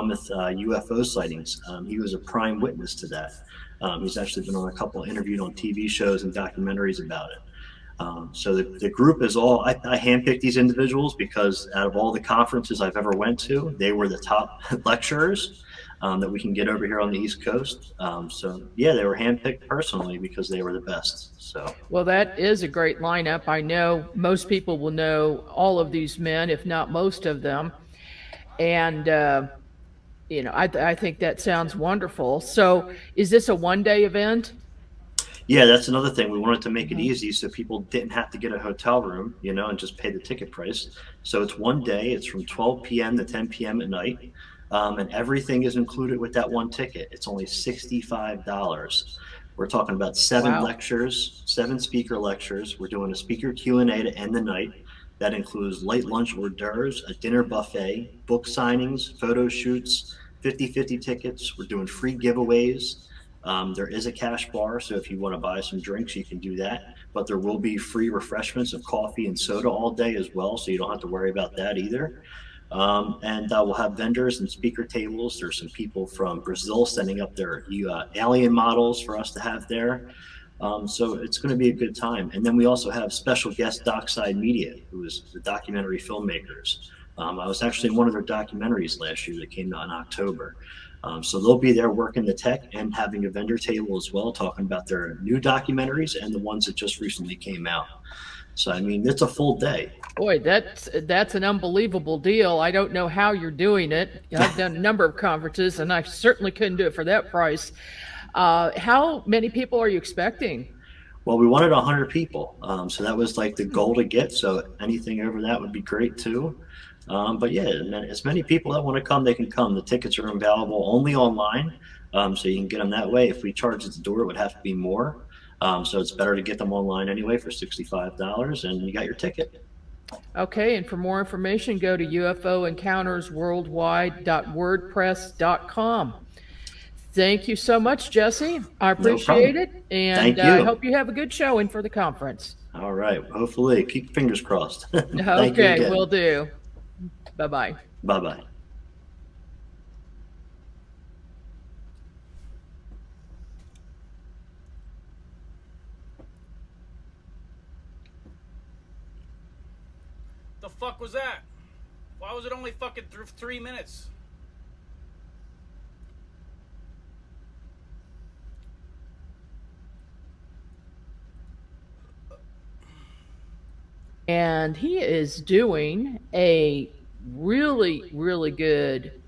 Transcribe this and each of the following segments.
with UFO sightings. He was a prime witness to that. He's actually been on a couple interviewed on TV shows and documentaries about it. So the group is all, I handpicked these individuals because out of all the conferences I've ever went to, they were the top lecturers that we can get over here on the East Coast. So yeah, they were handpicked personally because they were the best. So Well, that is a great lineup. I know most people will know all of these men, if not most of them. And, I think that sounds wonderful. So, is this a 1 day event? yeah, that's another thing. We wanted to make it Mhm. easy so people didn't have to get a hotel room, and just pay the ticket price. So it's one day. It's from 12 p.m. to 10 p.m. at night. And everything is included with that one ticket. It's only $65. We're talking about seven Wow. lectures, seven speaker lectures. We're doing a speaker Q&A to end the night. That includes light lunch hors d'oeuvres, a dinner buffet, book signings, photo shoots, 50-50 tickets. We're doing free giveaways. There is a cash bar, so if you want to buy some drinks, you can do that. But there will be free refreshments of coffee and soda all day as well, so you don't have to worry about that either. And we'll have vendors and speaker tables. There's some people from Brazil setting up their alien models for us to have there. So it's going to be a good time. And then we also have special guest Dockside Media, who is the documentary filmmakers. I was actually in one of their documentaries last year that came out in October. So they'll be there working the tech and having a vendor table as well, talking about their new documentaries and the ones that just recently came out. So I mean, it's a full day. Boy, that's an unbelievable deal. I don't know how you're doing it. I've done a number of conferences, and I certainly couldn't do it for that price. How many people are you expecting? Well, we wanted 100 people, so that was like the goal to get. So anything over that would be great too. But yeah, as many people that want to come, they can come. The tickets are available only online, so you can get them that way. If we charge at the door, it would have to be more. So it's better to get them online anyway for $65, and you got your ticket. Okay, and for more information, go to ufoencountersworldwide.wordpress.com. Thank you so much, Jesse. I No appreciate problem. it, and Thank I you. hope you have a good showing for the conference. All right. Hopefully, keep fingers crossed. Thank you Okay, will again. do. Bye bye. Bye bye. The fuck was that? Why was it only fucking 3 minutes? And he is doing a really, really good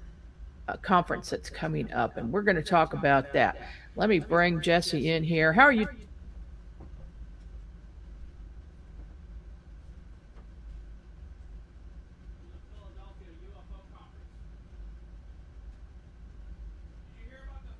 conference that's coming up, and we're going to talk about that. Let me bring Jesse in here. How are you? Philadelphia UFO conference. Did you hear about the?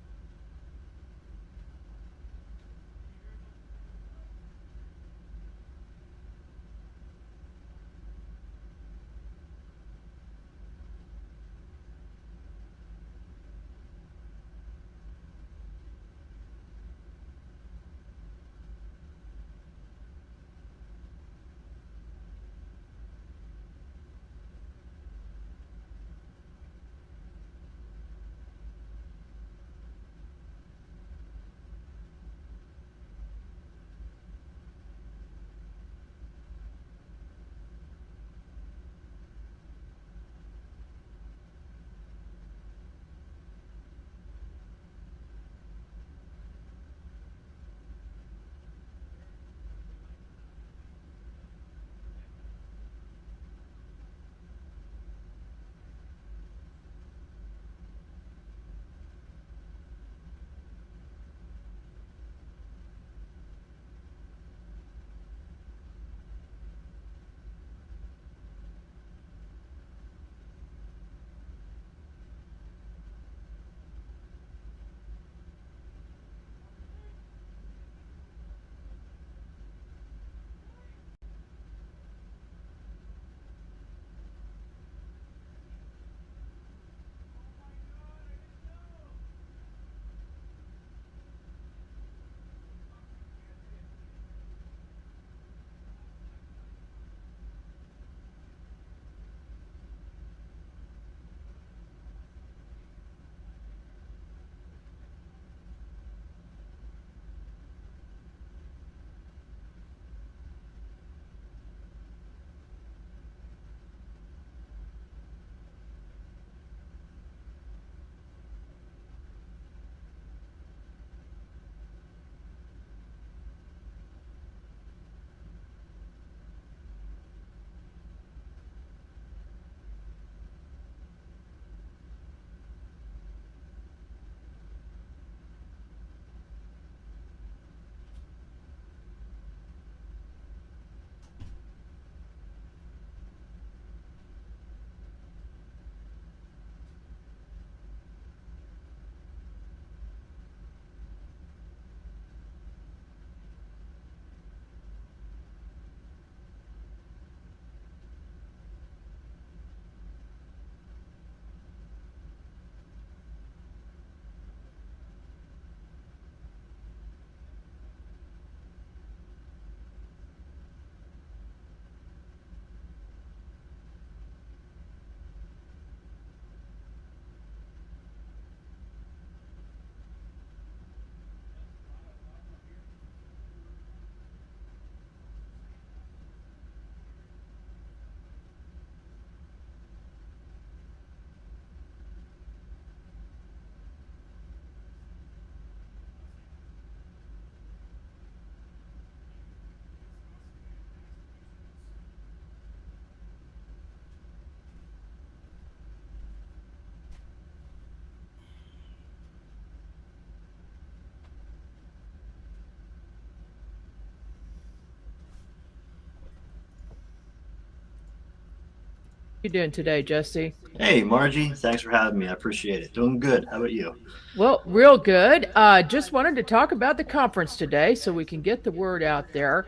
You doing today, Jesse? Hey, Margie, thanks for having me. I appreciate it. Doing good. How about you? Well, real good. Just wanted to talk about the conference today so we can get the word out there.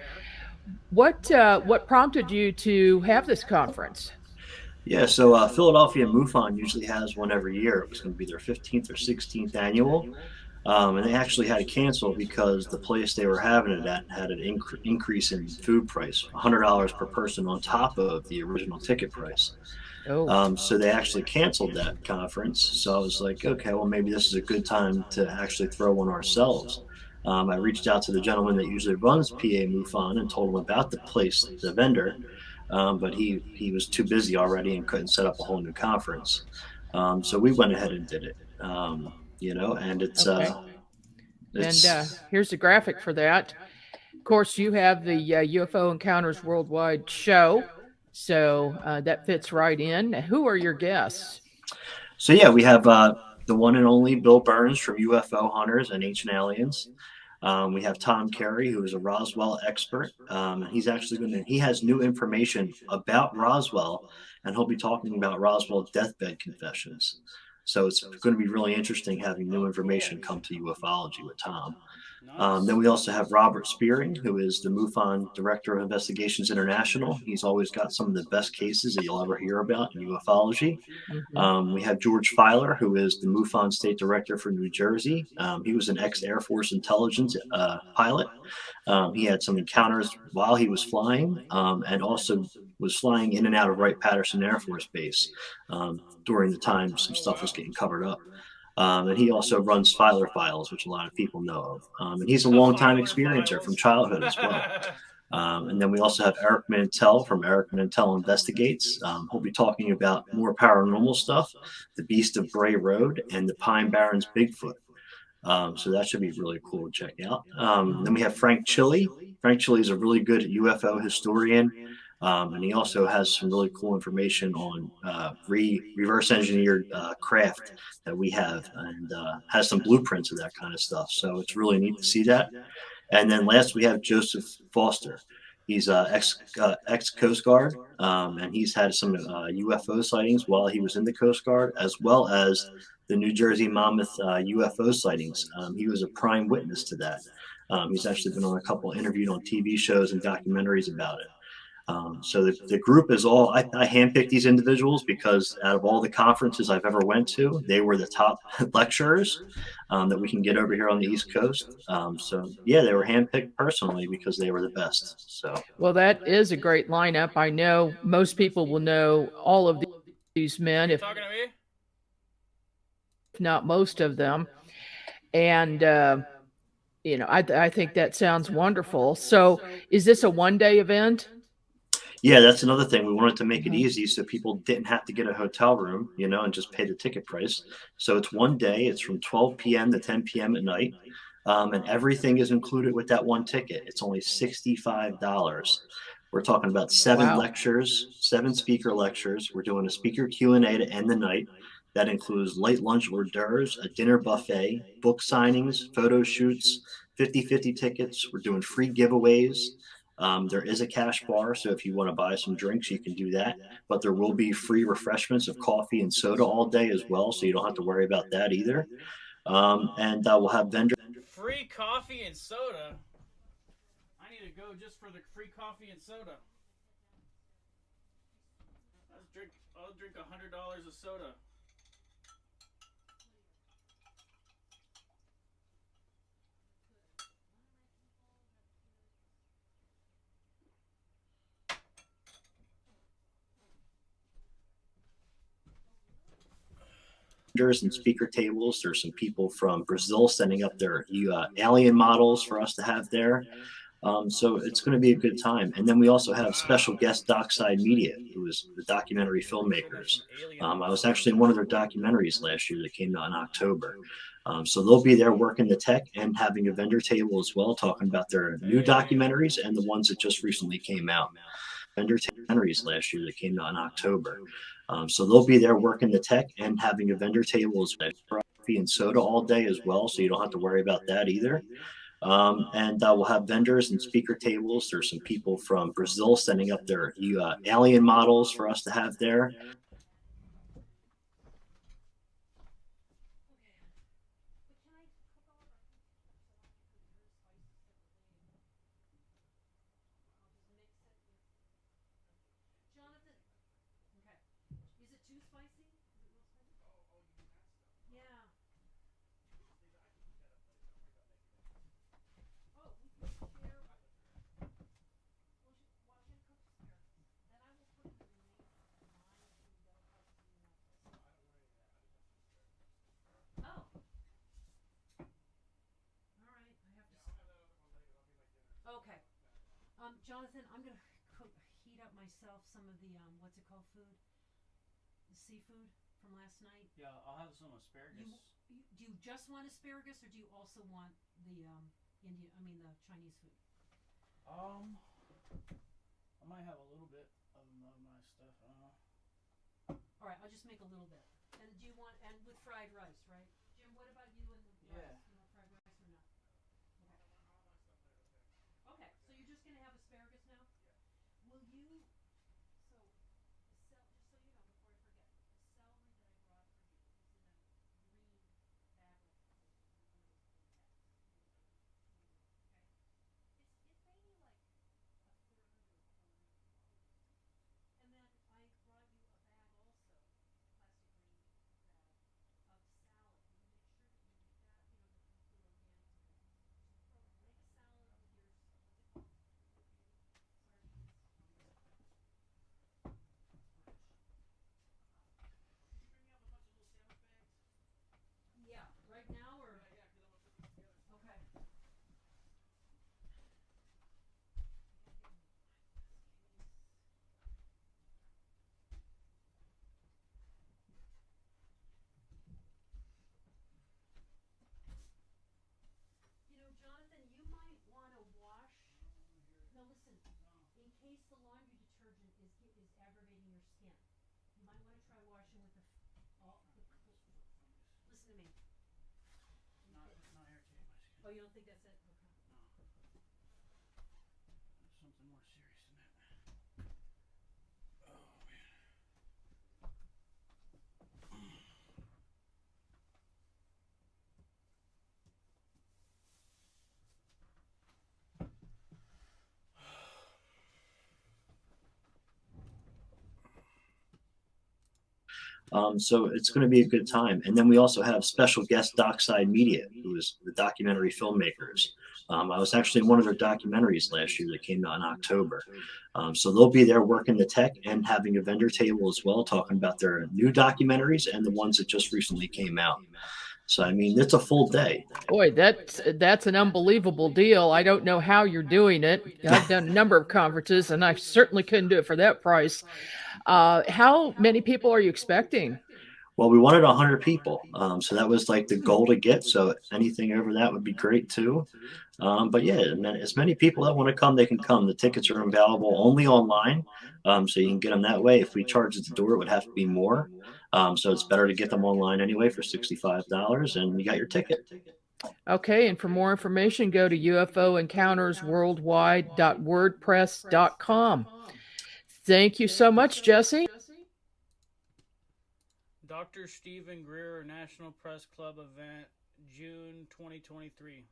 What prompted you to have this conference? Yeah, so Philadelphia MUFON usually has one every year. It was going to be their 15th or 16th annual. And they actually had to cancel because the place they were having it at had an increase in food price, $100 per person on top of the original ticket price. Oh, So they actually canceled that conference. So I was like, okay, well, maybe this is a good time to actually throw one ourselves. I reached out to the gentleman that usually runs PA MUFON and told him about the place, the vendor, but he was too busy already and couldn't set up a whole new conference. So we went ahead and did it. And okay. And it's here's the graphic for that. Of course, you have the UFO Encounters Worldwide show, so that fits right in. Who are your guests? So yeah, we have the one and only Bill Burns from UFO Hunters and Ancient Aliens. We have Tom Carey, who is a Roswell expert. He's actually he has new information about Roswell, and he'll be talking about Roswell deathbed confessions. So it's going to be really interesting having new information come to ufology with Tom. Then we also have Robert Spearing, who is the MUFON Director of Investigations International. He's always got some of the best cases that you'll ever hear about in ufology. Hmm. We have George Filer, who is the MUFON State Director for New Jersey. He was an ex-Air Force intelligence pilot. He had some encounters while he was flying, and also was flying in and out of Wright-Patterson Air Force Base during the time some stuff was getting covered up. And he also runs Filer Files, which a lot of people know of. And he's a longtime Filer experiencer from Files. childhood as well. And then we also have Eric Mantell from Eric Mantell Investigates. He'll be talking about more paranormal stuff, the Beast of Bray Road, and the Pine Barrens Bigfoot. So that should be really cool to check out. Then we have Frank Chili. Frank Chili is a really good UFO historian. And he also has some really cool information on reverse engineered craft that we have, and has some blueprints of that kind of stuff. So it's really neat to see that. And then last we have Joseph Foster. He's ex Coast Guard, and he's had some UFO sightings while he was in the Coast Guard, as well as the New Jersey Monmouth UFO sightings. He was a prime witness to that. He's actually been on a couple interviewed on TV shows and documentaries about it. So the group is all, I handpicked these individuals because out of all the conferences I've ever went to, they were the top lecturers that we can get over here on the East Coast. So yeah, they were handpicked personally because they were the best. So Well, that is a great lineup. I know most people will know all of these men, if Talking to me? not most of them. And I think that sounds wonderful. So, is this a one-day event? yeah, that's another thing. We wanted to make it Mhm. easy so people didn't have to get a hotel room, and just pay the ticket price. So it's one day. It's from 12 p.m. to 10 p.m. at night. And everything is included with that one ticket. It's only $65. We're talking about seven Wow. lectures, seven speaker lectures. We're doing a speaker Q&A to end the night. That includes light lunch hors d'oeuvres, a dinner buffet, book signings, photo shoots, 50-50 tickets. We're doing free giveaways. There is a cash bar, so if you want to buy some drinks, you can do that. But there will be free refreshments of coffee and soda all day as well, so you don't have to worry about that either. And we'll have vendors. Free coffee and soda. I need to go just for the free coffee and soda. I'll drink $100 of soda. And speaker tables. There's some people from Brazil setting up their alien models for us to have there. So it's going to be a good time. And then we also have special guest Dockside Media, who is the documentary filmmakers. I was actually in one of their documentaries last year that came out in October. So they'll be there working the tech and having a vendor table as well, talking about their new documentaries and the ones that just recently came out. Vendor documentaries last year that came out in October. So they'll be there working the tech and having a vendor table as well, coffee and soda all day as well. So you don't have to worry about that either. And we'll have vendors and speaker tables. There's some people from Brazil setting up their alien models for us to have there. Okay. Jonathan, I'm gonna heat up myself some of the what's it called food, the seafood from last night. Yeah, I'll have some asparagus. Do you just want asparagus, or do you also want the the Chinese food? I might have a little bit of my stuff. All right, I'll just make a little bit. And do you want with fried rice, right? Jim, what about you and the rice? You want fried rice or not? Okay. Okay, so you're just gonna have asparagus now? Yeah. Will you? So, just so you know, before I forget, the celery that I brought for you is in a green bag like this. One of those green bags. Okay. It's maybe like a third or a quarter of the volume. And then I brought you a bag also, plastic green bag of salad. Will you make sure that you eat that? You know, the organic bags. Just make a salad with your what's it called? Sardines. Yeah, right now or? Yeah, because I'm gonna put these together. Okay. You know, Jonathan, you might want to wash. No, listen. In case the laundry detergent is aggravating your skin, you might want to try washing with listen to me. It's not irritating my skin. Oh, you don't think that's it? Okay. No. There's something more serious than that. Oh man. So it's going to be a good time. And then we also have special guest Dockside Media, who is the documentary filmmakers. I was actually in one of their documentaries last year that came out in October. So they'll be there working the tech and having a vendor table as well, talking about their new documentaries and the ones that just recently came out. So, I mean, it's a full day. Boy, that's an unbelievable deal. I don't know how you're doing it. I've done a number of conferences, and I certainly couldn't do it for that price. How many people are you expecting? Well, we wanted 100 people. So that was like the goal to get. So anything over that would be great too. But yeah, as many people that want to come, they can come. The tickets are available only online. So you can get them that way. If we charge at the door, it would have to be more. So it's better to get them online anyway for $65, and you got your ticket. Okay, and for more information, go to ufoencountersworldwide.wordpress.com. Thank you so much, Jesse. Dr. Stephen Greer National Press Club event, June 2023.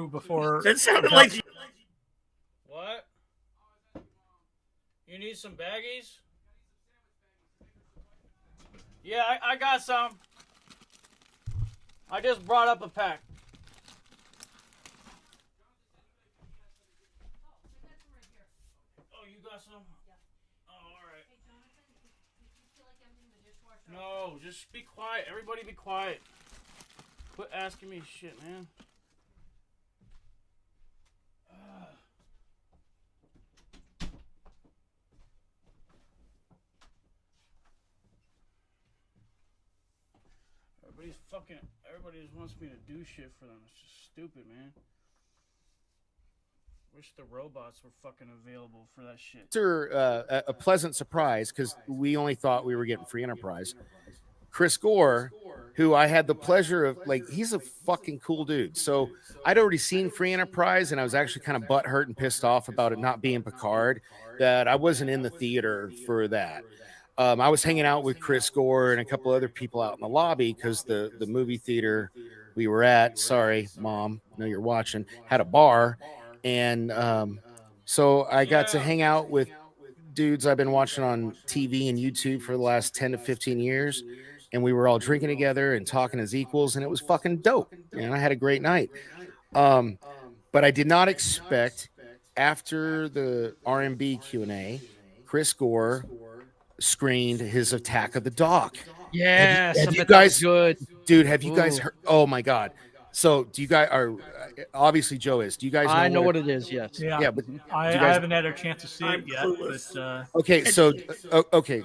Before that sounded like what? You need some baggies? Yeah, I got some. I just brought up a pack. glass of them? Oh, all right. Hey, Jonathan, if you feel like emptying the dishwasher, No, just be quiet. Everybody be quiet. Quit asking me shit, man. Everybody just wants me to do shit for them. It's just stupid, man. Wish the robots were fucking available for that shit. After a pleasant surprise, because we only thought we were getting free enterprise, Chris Gore, who I had the pleasure of, like, he's a fucking cool dude. So I'd already seen free enterprise, and I was actually kind of butthurt and pissed off about it not being Picard, that I wasn't in the theater for that. I was hanging out with Chris Gore and a couple other people out in the lobby because the movie theater we were at, sorry, Mom, I know you're watching, had a bar. And so I got to hang out with dudes I've been watching on TV and YouTube for the last 10 to 15 years. And we were all drinking together and talking as equals. And it was fucking dope. And I had a great night. But I did not expect, after the R&B Q&A, Chris Gore screened his Attack of the Dog. Yes, have I you bet that was guys, good. dude, have you guys heard? Oh my God. So do you guys are obviously Joe is. Do you guys know I know what it is, yes. Yeah, but I you guys- haven't had a chance to see it yet, but okay, so okay,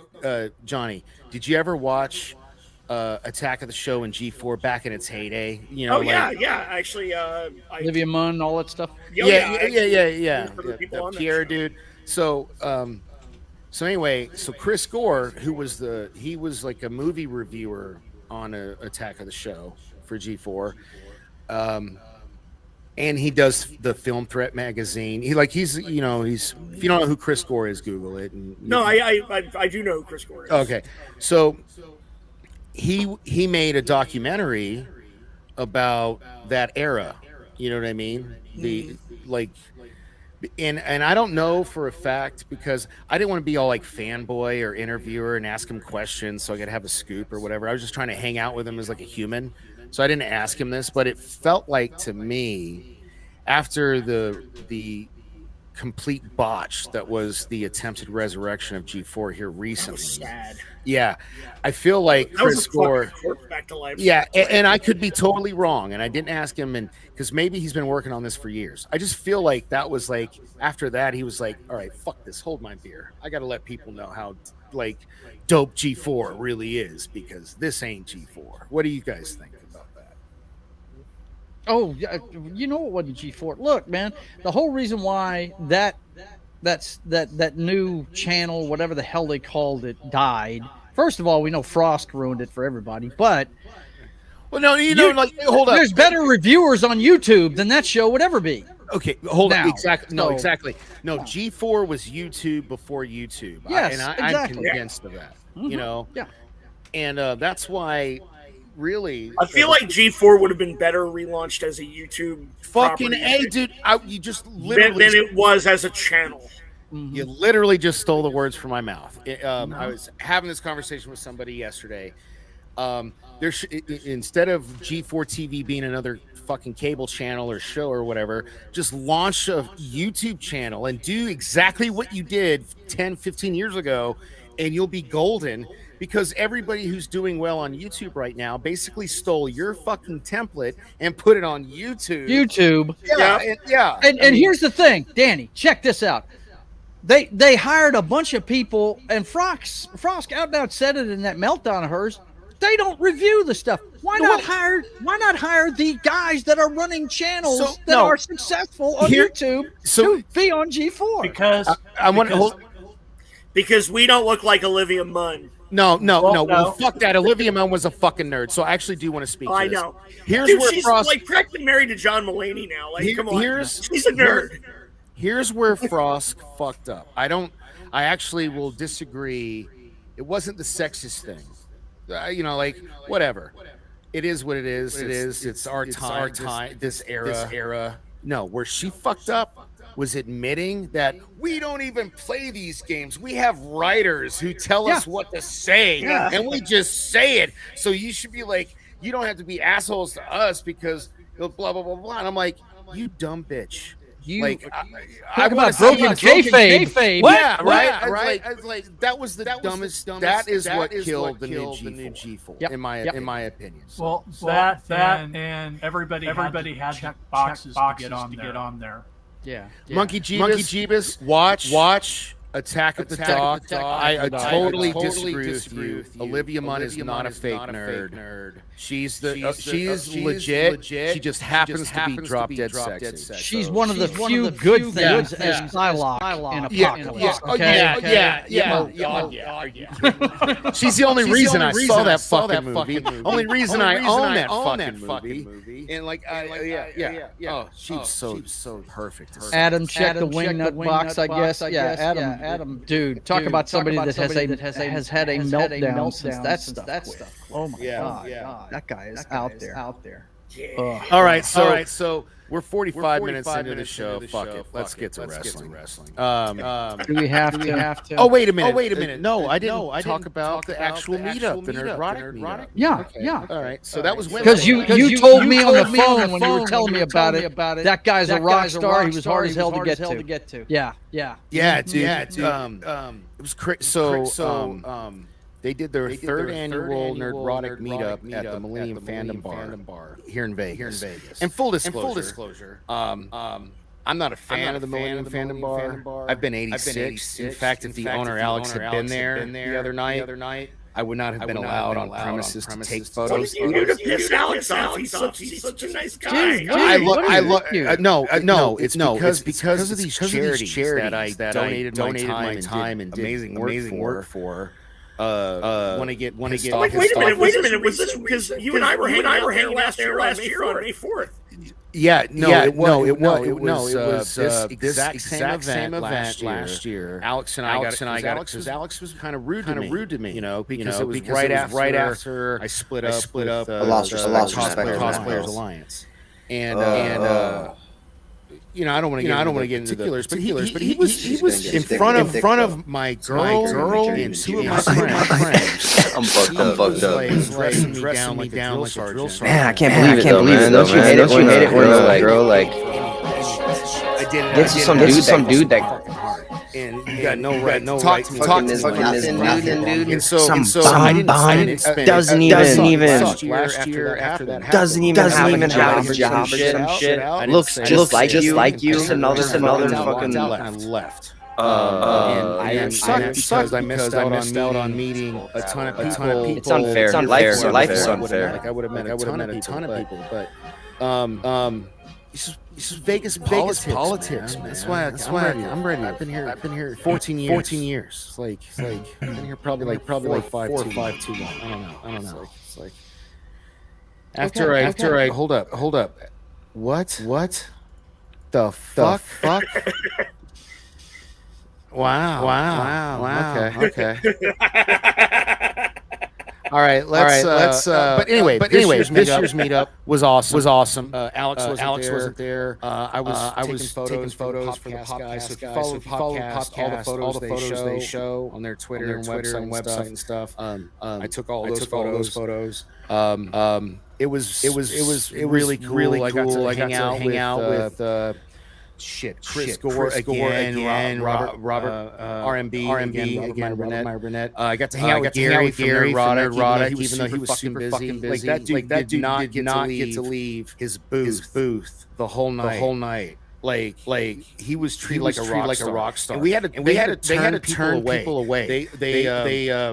Johnny, did you ever watch Attack of the Show in G4 back in its heyday? You know, yeah. Actually, Olivia Munn, all that stuff. yeah. For the people That on that Pierre show. dude. So anyway, so Chris Gore, who was he was like a movie reviewer on Attack of the Show for G4. And he does the Film Threat magazine. He's if you don't know who Chris Gore is, Google it. I do know who Chris Gore is. Okay, so he made a documentary about that era. You know what I mean? And I don't know for a fact, because I didn't want to be all like fanboy or interviewer and ask him questions so I could have a scoop or whatever. I was just trying to hang out with him as like a human. So I didn't ask him this, but it felt like to me, after the complete botch that was the attempted resurrection of G4 here recently. That was sad. Yeah, I feel like That was Chris a Gore. fucking corpse back to life. Yeah, and I could be totally wrong, and I didn't ask him, and because maybe he's been working on this for years. I just feel like that was like, after that, he was like, all right, fuck this, hold my beer. I got to let people know how like dope G4 really is, because this ain't G4. What do you guys think about that? Oh, yeah, you know it wasn't G4. Look, man, the whole reason why that new channel, whatever the hell they called it, died. First of all, we know Frost ruined it for everybody, but Well, no, hold up. there's better reviewers on YouTube than that show would ever be. Okay, hold Now, on. Exactly. No, so- exactly. No, G4 was YouTube before YouTube. Yes, I'm exactly. convinced of that. You know, Yeah. and that's why, really, I feel like G4 would have been better relaunched as a YouTube fucking property dude. You just than literally, it was as a channel. you literally just stole the words from my mouth. I was having this conversation with somebody yesterday. Instead of G4 TV being another fucking cable channel or show or whatever, just launch a YouTube channel and do exactly what you did 10, 15 years ago, and you'll be golden, because everybody who's doing well on YouTube right now basically stole your fucking template and put it on YouTube. YouTube. And And here's the thing, Danny, check this out. They hired a bunch of people, and Frost out and out said it in that meltdown of hers. They don't review the stuff. Why not hire the guys that are running channels that are successful on YouTube to be on G4? because I want to hold. Because we don't look like Olivia Munn. No. no. Well, fuck that. Olivia Munn was a fucking nerd, so I actually do want to speak to I this. know. Here's Dude, where she's Frost. like practically married to John Mulaney now. Like, come on. She's a nerd. Here's where Frost fucked up. I actually will disagree. It wasn't the sexist thing. Whatever. It is what it is. It's our time. This era. No, where she fucked up was admitting that we don't even play these games. We have writers who tell us what to say, and we just say it. So you should be like, you don't have to be assholes to us because blah blah blah blah. And I'm like, you dumb bitch. You like talk about broken kayfabe. What? Yeah, right. I was like, that was the dumbest. That is what killed the new G4, in my opinion. Well, that and everybody had check boxes to get on there. Yeah. Monkey Jeebus, watch Attack of the Dog. I totally disagree with you. Olivia Munn is not a fake nerd. She's legit. She just happens to be drop dead sexy. She's one of the few good things as Psylocke in Apocalypse. Yeah. She's the only reason I saw that fucking movie. Only reason I own that fucking movie. And like, yeah. Oh, she's so perfect. Adam, check the wingnut box, I guess. Yeah, Adam, dude, talk about somebody that has had a meltdown since that stuff. Oh my god, that guy is out there. Yeah. All right, so we're 45 minutes into the show. Fuck it. Let's get to wrestling. Do we have to? Oh, wait a minute. No, I didn't talk about the actual meetup, the Nerdrotic meetup. Yeah. All right, so that was because you told me on the phone when you were telling me about it. That guy's a rock star. He was hard as hell to get to. Yeah, dude. It was crazy. So, they did their third annual Nerdrotic meetup at the Millennium Fandom Bar here in Vegas. And full disclosure, I'm not a fan of the Millennium Fandom Bar. I've been 86. In fact, if the owner Alex had been there the other night, I would not have been allowed on premises to take photos. What did you do to piss Alex off? He's such a nice guy. No, it's because of these charities that I donated my time and amazing work for. When I get wait a minute. Was this because you and I were hanging out last year on May 4th? Yeah, it was this exact same event last year. Alex and I got because Alex was kind of rude to me, you know, because it was right after I split up I lost Cosplayers Alliance, and you know, I don't want to get into particulars, but he was in front of my girl and two of my friends. I'm fucked up. Dressing me down like a drill sergeant. Man, I can't believe it though, man. Don't you hate it when girl like gets you some dude that and you got no right to talk to nothing, dude. And so I didn't spend doesn't even last year after that doesn't even have a job or some shit. Looks just like you. Just another fucking left. And sucked because I missed out on meeting a ton of people. It's unfair. Life is unfair. Like I would have met a ton of people, but it's Vegas politics, man. That's why I'm ready. I've been here 14 years. It's like I've been here probably 4 or 5 too long. I don't know. It's like after I hold up. What the fuck? Wow. Okay. All right, let's. But anyway, this year's meetup was awesome. Alex wasn't there. I was taking photos for the podcast. So if you follow the podcast, all the photos they show on their Twitter and website and stuff. I took all those photos. It was really cool. I got to hang out with. Chris Gore again, Robert RMB again, Renette. I got to hang out with Gary from Nerdrotic, even though he was super fucking busy. Like that dude did not get to leave his booth the whole night. Like he was treated like a rock star. And we had to turn people away. They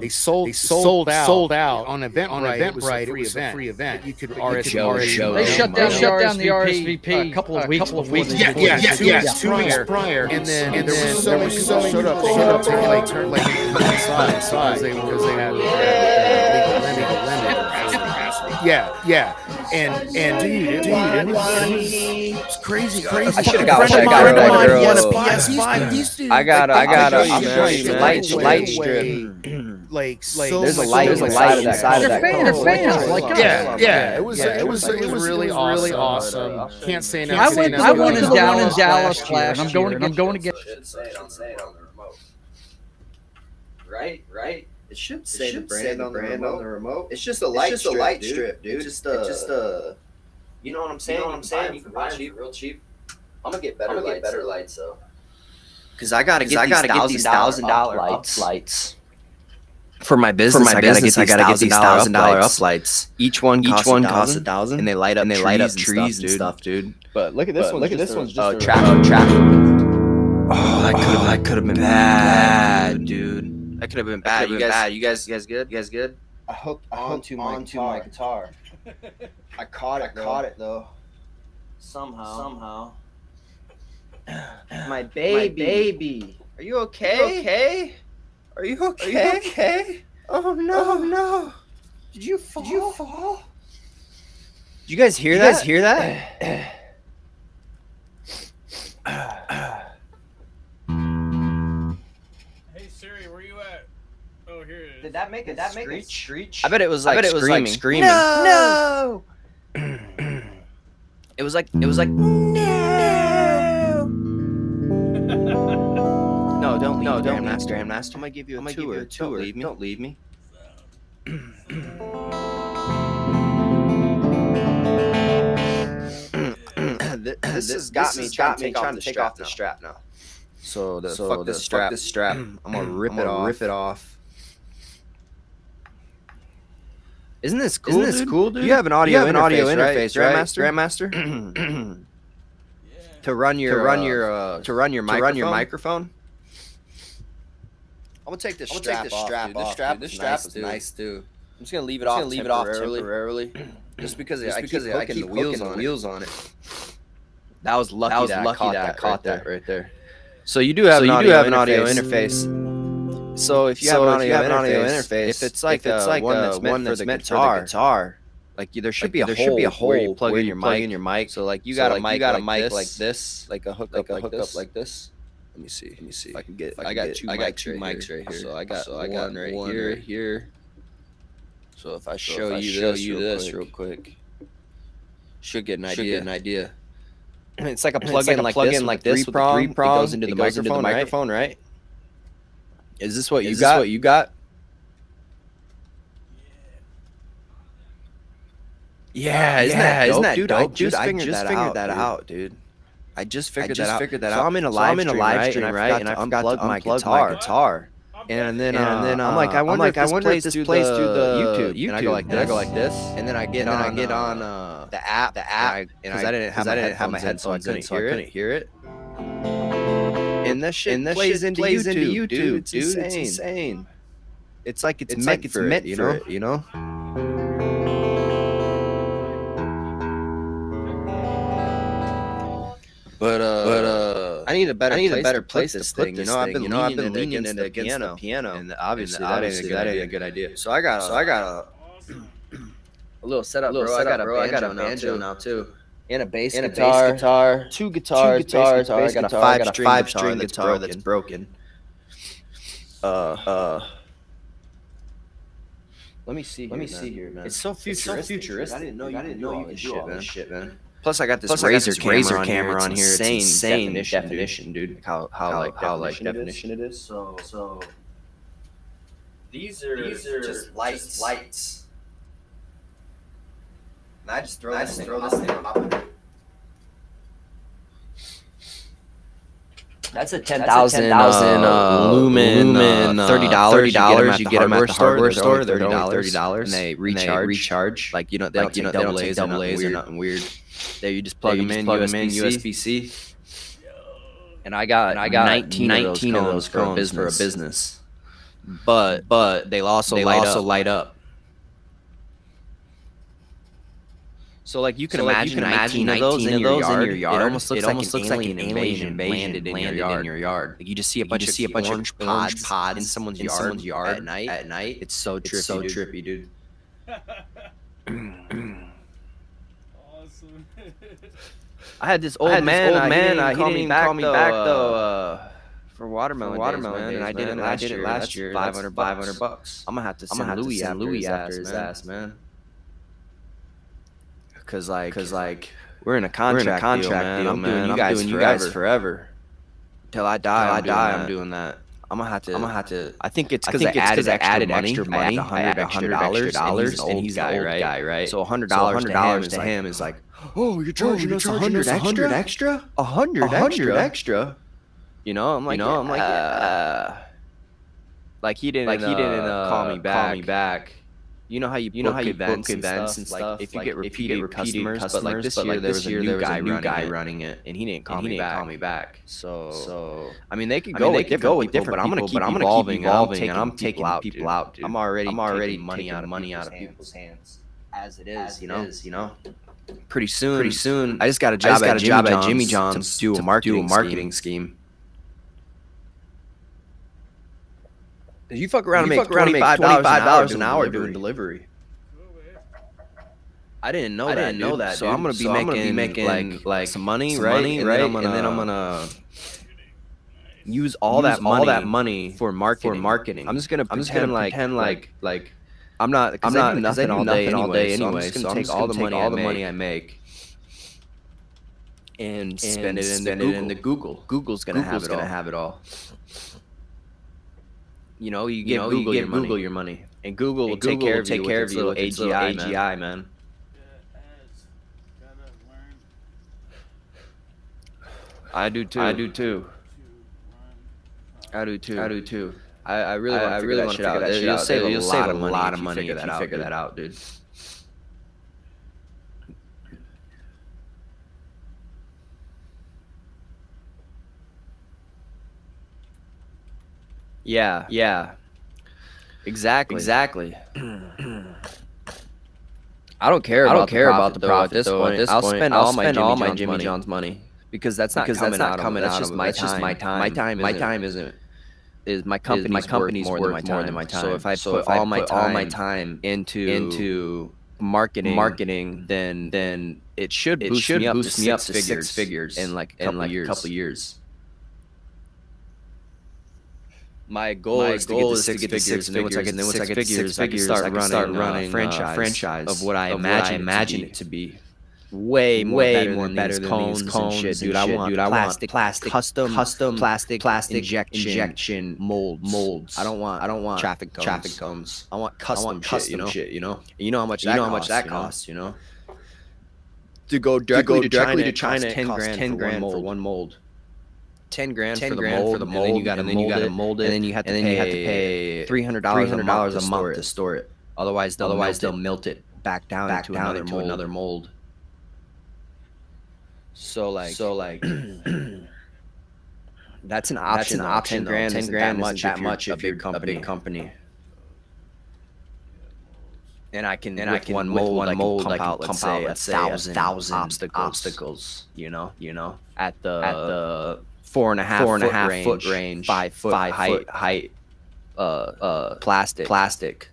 sold out on Eventbrite. It was a free event. You could RSVP. They shut down the RSVP a couple of weeks before. Yeah, 2 weeks prior. And then there was so many people showed up. They had to turn inside because they had legal lending. Yeah. And dude, it was crazy. I should have got PS5. I got a light strip. Like there's a light inside of that. They're fans. Like yeah. It was really awesome. Can't say no. I went to the one in Dallas last year, and I'm going to get. Say it on the remote. Right. It should say the brand on the remote. It's just a light strip, dude. It's just a. You know what I'm saying? You can buy them real cheap. I'm gonna get better lights though. Cause I gotta get these $1,000 lights. For my business, I gotta get these $1,000 up lights. Each one costs $1,000, and they light up trees and stuff, dude. But look at this one. Look at this one's just traffic. Oh, that could have been bad, dude. That could have been bad. You guys good? You guys good? I hooked onto my guitar. I caught it though. Somehow. My baby. Are you okay? Are you okay? Oh no. Did you fall? Did you guys hear that? Hey Siri, where you at? Oh, here it is. Did that make a screech? I bet it was like screaming. No. It was like no. No, don't leave Grandmaster. I'm gonna give you a tour. Don't leave me. This has got me trying to take off the strap now. So fuck this strap. I'm gonna rip it off. Isn't this cool, dude? You have an audio interface, right, Grandmaster? To run your microphone. I'm gonna take this strap off. This strap is nice too. I'm just gonna leave it off temporarily. Just because I keep hooking the wheels on it. That was lucky that I caught that right there. So you do have an audio interface. So if you have an audio interface, if it's like one that's meant for the guitar, like there should be a hole where you plug in your mic. So like you got a mic like this, like a hookup like this. Let me see if I can get. I got two mics right here. So I got one right here. So if I show you this real quick, should get an idea. It's like a plug-in like this with a three prong. It goes into the microphone, right? Is this what you got? Yeah, isn't that dope, dude? I just figured that out, dude. I just figured that out. So I'm in a live stream, right? And I forgot to unplug my guitar. And then I'm like, I wonder if this plays through the YouTube. And I go like this. And then I get on the app. Because I didn't have my headphones, so I couldn't hear it. And this shit plays into YouTube, dude. It's insane. It's like it's meant for it, you know? But I need a better place to put this thing. I've been leaning against the piano, and obviously that ain't a good idea. So I got a little setup, bro. I got a banjo now too, and a bass guitar, two guitars. I got a five-string guitar that's broken. Let me see here, man. It's so futuristic. I didn't know you could do all this shit, man. Plus, I got this Razor camera on here. It's insane definition, dude. Like how definition it is. So these are just lights. And I just throw this thing up. That's a 10,000 lumen $30. You get them at the hardware store. They're $30, and they recharge. Like they don't take double A's or nothing weird. There, you just plug them in USB-C. And I got 19 of those for a business. But they'll also light up. So like you can imagine 19 of those in your yard. It almost looks like an alien landed in your yard. Like you just see a bunch of orange pods in someone's yard at night. It's so trippy, dude. Awesome. I had this old man. He didn't call me back though. For watermelon days, and I did it last year. $500. I'm gonna have to send Louis after his ass, man. Cause we're in a contract deal, man. I'm doing you guys forever. Till I die, I'm doing that. I'm gonna have to. I think it's because I added extra money. I had $100, and he's an old guy, right? So $100 to him is like, oh, you're charging us $100 extra? $100 extra? You know, I'm like, like he didn't call me back. You know how you book events and stuff. Like if you get repeated customers, but like this year there was a new guy running it, and he didn't call me back. So I mean, they could go with different people, but I'm gonna keep evolving, and I'm taking people out, dude. I'm already taking money out of people's hands as it is, you know. Pretty soon, I just got a job at Jimmy John's to do a marketing scheme. You fuck around and make $25 an hour doing delivery. I didn't know that. So I'm gonna be making like some money, right? And then I'm gonna use all that money for marketing. I'm just gonna pretend like I'm not nothing all day anyway. So I'm just gonna take all the money I make and spend it in the Google. Google's gonna have it all. You know, you give Google your money, and Google will take care of you with little AGI, man. I do too. I really want to figure that shit out. You'll save a lot of money if you figure that out, dude. Yeah. Exactly. I don't care about the profit at this point. I'll spend all my Jimmy John's money because that's not coming out of that's just my time. My time is my company's more than my time. So if I put all my time into marketing, then it should boost me up to six figures in like a couple years. My goal is to get to six figures, and then once I get six figures, I can start running a franchise of what I imagine it to be. Way more better than these cones and shit, dude. I want plastic, custom plastic injection molds. I don't want traffic cones. I want custom shit, you know. You know how much that costs, you know. To go directly to China, it costs 10 grand for one mold. 10 grand for the mold, and then you got to mold it, and then you have to pay $300 a month to store it. Otherwise, they'll melt it back down into another mold. So like that's an option. 10 grand isn't that much if you're a big company. And I can one mold pump out let's say 1,000 obstacles. You know, at the 4.5 foot range, 5 foot height, plastic.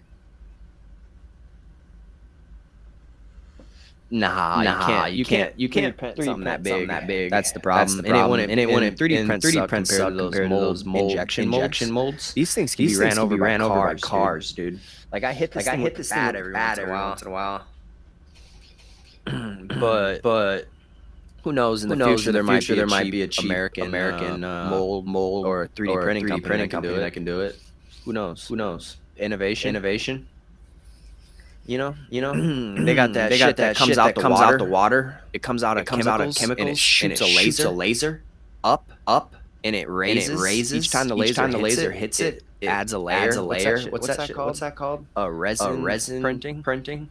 Nah, you can't print something that big. That's the problem. And it wouldn't 3D print compared to those injection molds. These things can be ran over by cars, dude. Like I hit this thing with every once in a while. But who knows? In the future, there might be a cheap American mold or a 3D printing company that can do it. Who knows? Innovation. You know, they got that shit that comes out the water. It comes out of chemicals, and it shoots a laser up, and it raises. Each time the laser hits it, it adds a layer. What's that called? A resin printing.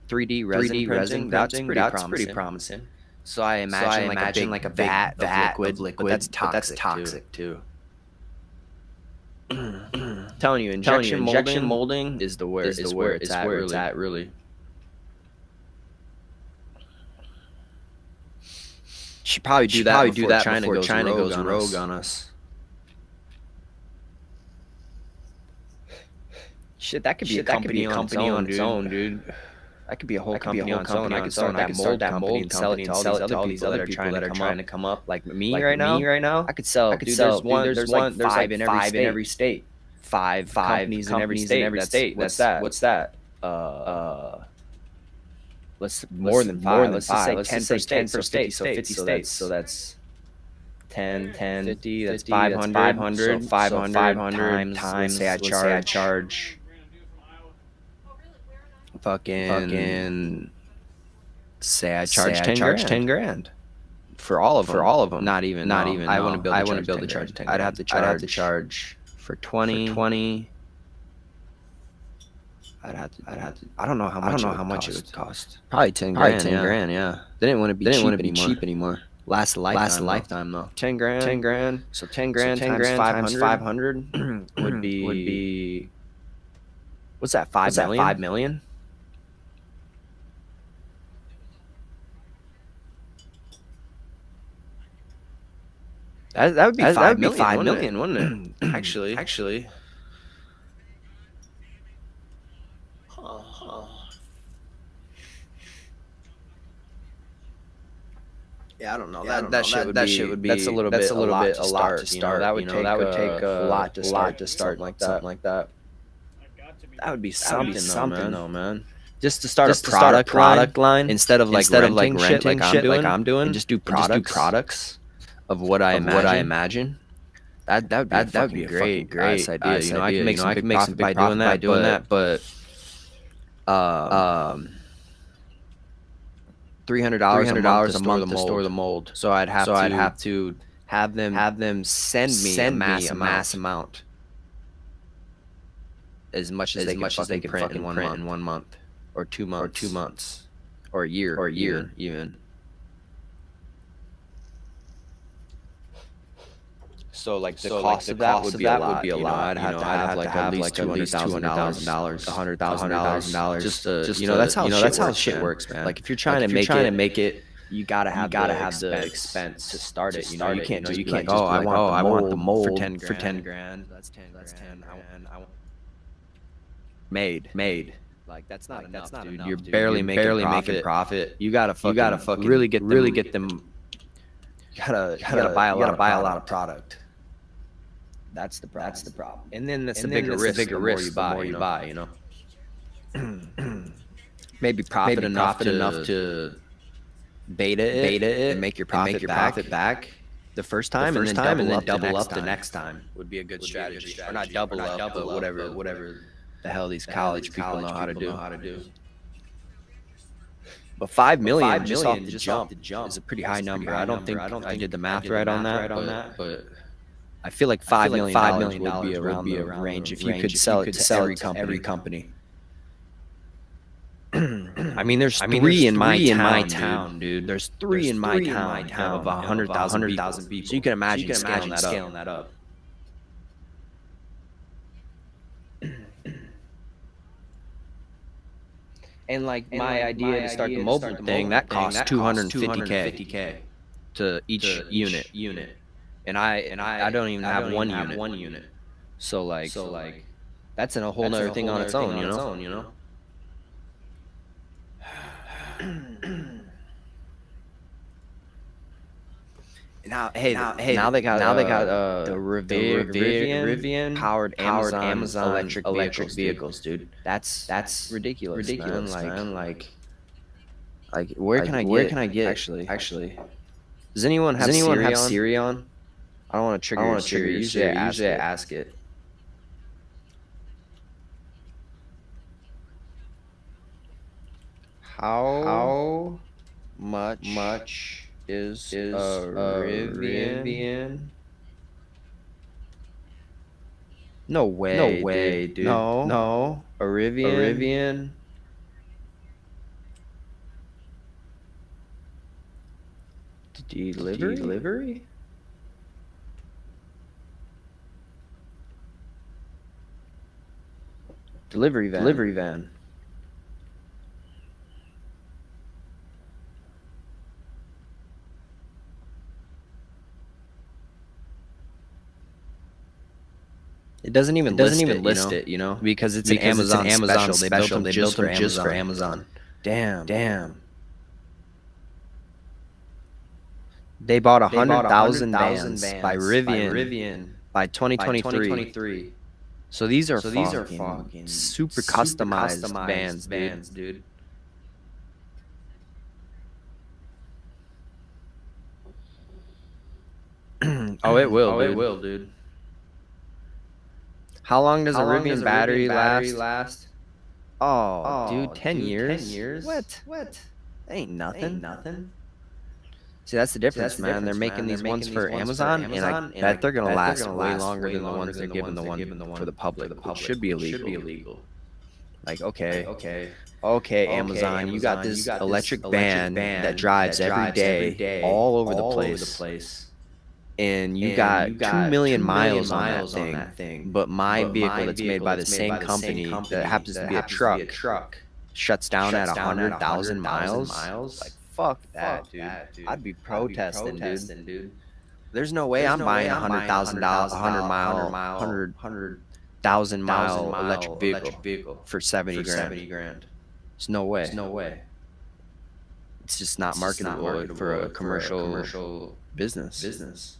3D resin. That's pretty promising. So I imagine like a vat of liquid, but that's toxic too. Telling you, injection molding is where it's at really. Should probably do that before China goes rogue on us. Shit, that could be a company on its own, dude. That could be a whole company on its own. I could start that mold and sell it to all these other people that are trying to come up. Like me right now, I could sell. There's 5 in every state. 5 companies in every state. What's that? Let's more than 5. Let's say 10 per state. So 50 states. So that's 10, 50, that's 500. So 500 times, let's say I charge fucking, say I charge 10 grand for all of them. Not even. I wouldn't build the charge 10 grand. I'd have to charge for 20. I'd have to. I don't know how much it would cost. Probably 10 grand. Yeah. They didn't want to be cheap anymore. Last a lifetime though. 10 grand. So 10 grand times 500 would be. What's that? 5 million. 5 million. That would be 5 million, wouldn't it? Actually. Yeah, I don't know. That shit would be. That's a lot to start. That would take a lot to start like that. That would be something though, man. Just to start a product line instead of like renting shit like I'm doing, and just do products of what I imagine. That would be a great idea. You know, I can make some profit by doing that, but $300 a month to store the mold. So I'd have to have them send me a mass amount, as much as they can print in 1 month or 2 months or a year even. So like the cost of that would be a lot. I'd have to have like at least $200,000, $100,000 just to, you know, that's how shit works, man. Like if you're trying to make it, you gotta have the expense to start it. You know, you can't just like, oh, I want the mold for 10 grand. That's 10 grand. I want made. Like that's not enough, dude. You're barely making profit. You gotta fucking really get them. You gotta buy a lot of product. That's the problem. And then that's the bigger risk. The more you buy, you know. Maybe profit enough to beta it and make your profit back the first time, and then double up the next time would be a good strategy. Or not double up, but whatever the hell these college people know how to do. But 5 million just off the jump is a pretty high number. I don't think I did the math right on that, but I feel like $5 million would be around the range if you could sell it to every company. I mean, there's three in my town, dude. There's three in my town of 100,000 people. So you can imagine scaling that up. And like my idea to start the mobile thing, that costs $250K to each unit. And I don't even have one unit. So like that's a whole nother thing on its own, you know? Now they got the Rivian powered Amazon electric vehicles, dude. That's ridiculous, man. Like where can I get actually? Does anyone have Siri on? I don't want to trigger Siri. Usually I ask it. How much is a Rivian? No way, dude. No. A Rivian. Delivery? Delivery van. It doesn't even list it, you know, because it's an Amazon special. They built them just for Amazon. Damn. They bought 100,000 vans by Rivian by 2023. So these are fucking super customized vans, dude. Oh, it will, dude. How long does a Rivian battery last? Oh, dude, 10 years? 10 years? What? Ain't nothing. See, that's the difference, man. They're making these ones for Amazon, and I bet they're gonna last way longer than the ones they're giving the one for the public, which should be illegal. Like, okay, Amazon, you got this electric van that drives every day all over the place. And you got 2 million miles on that thing. But my vehicle that's made by the same company that happens to be a truck shuts down at 100,000 miles. Like, fuck that, dude. I'd be protesting, dude. There's no way I'm buying a $100,000 mile electric vehicle for 70 grand. There's no way. It's just not marketable for a commercial business.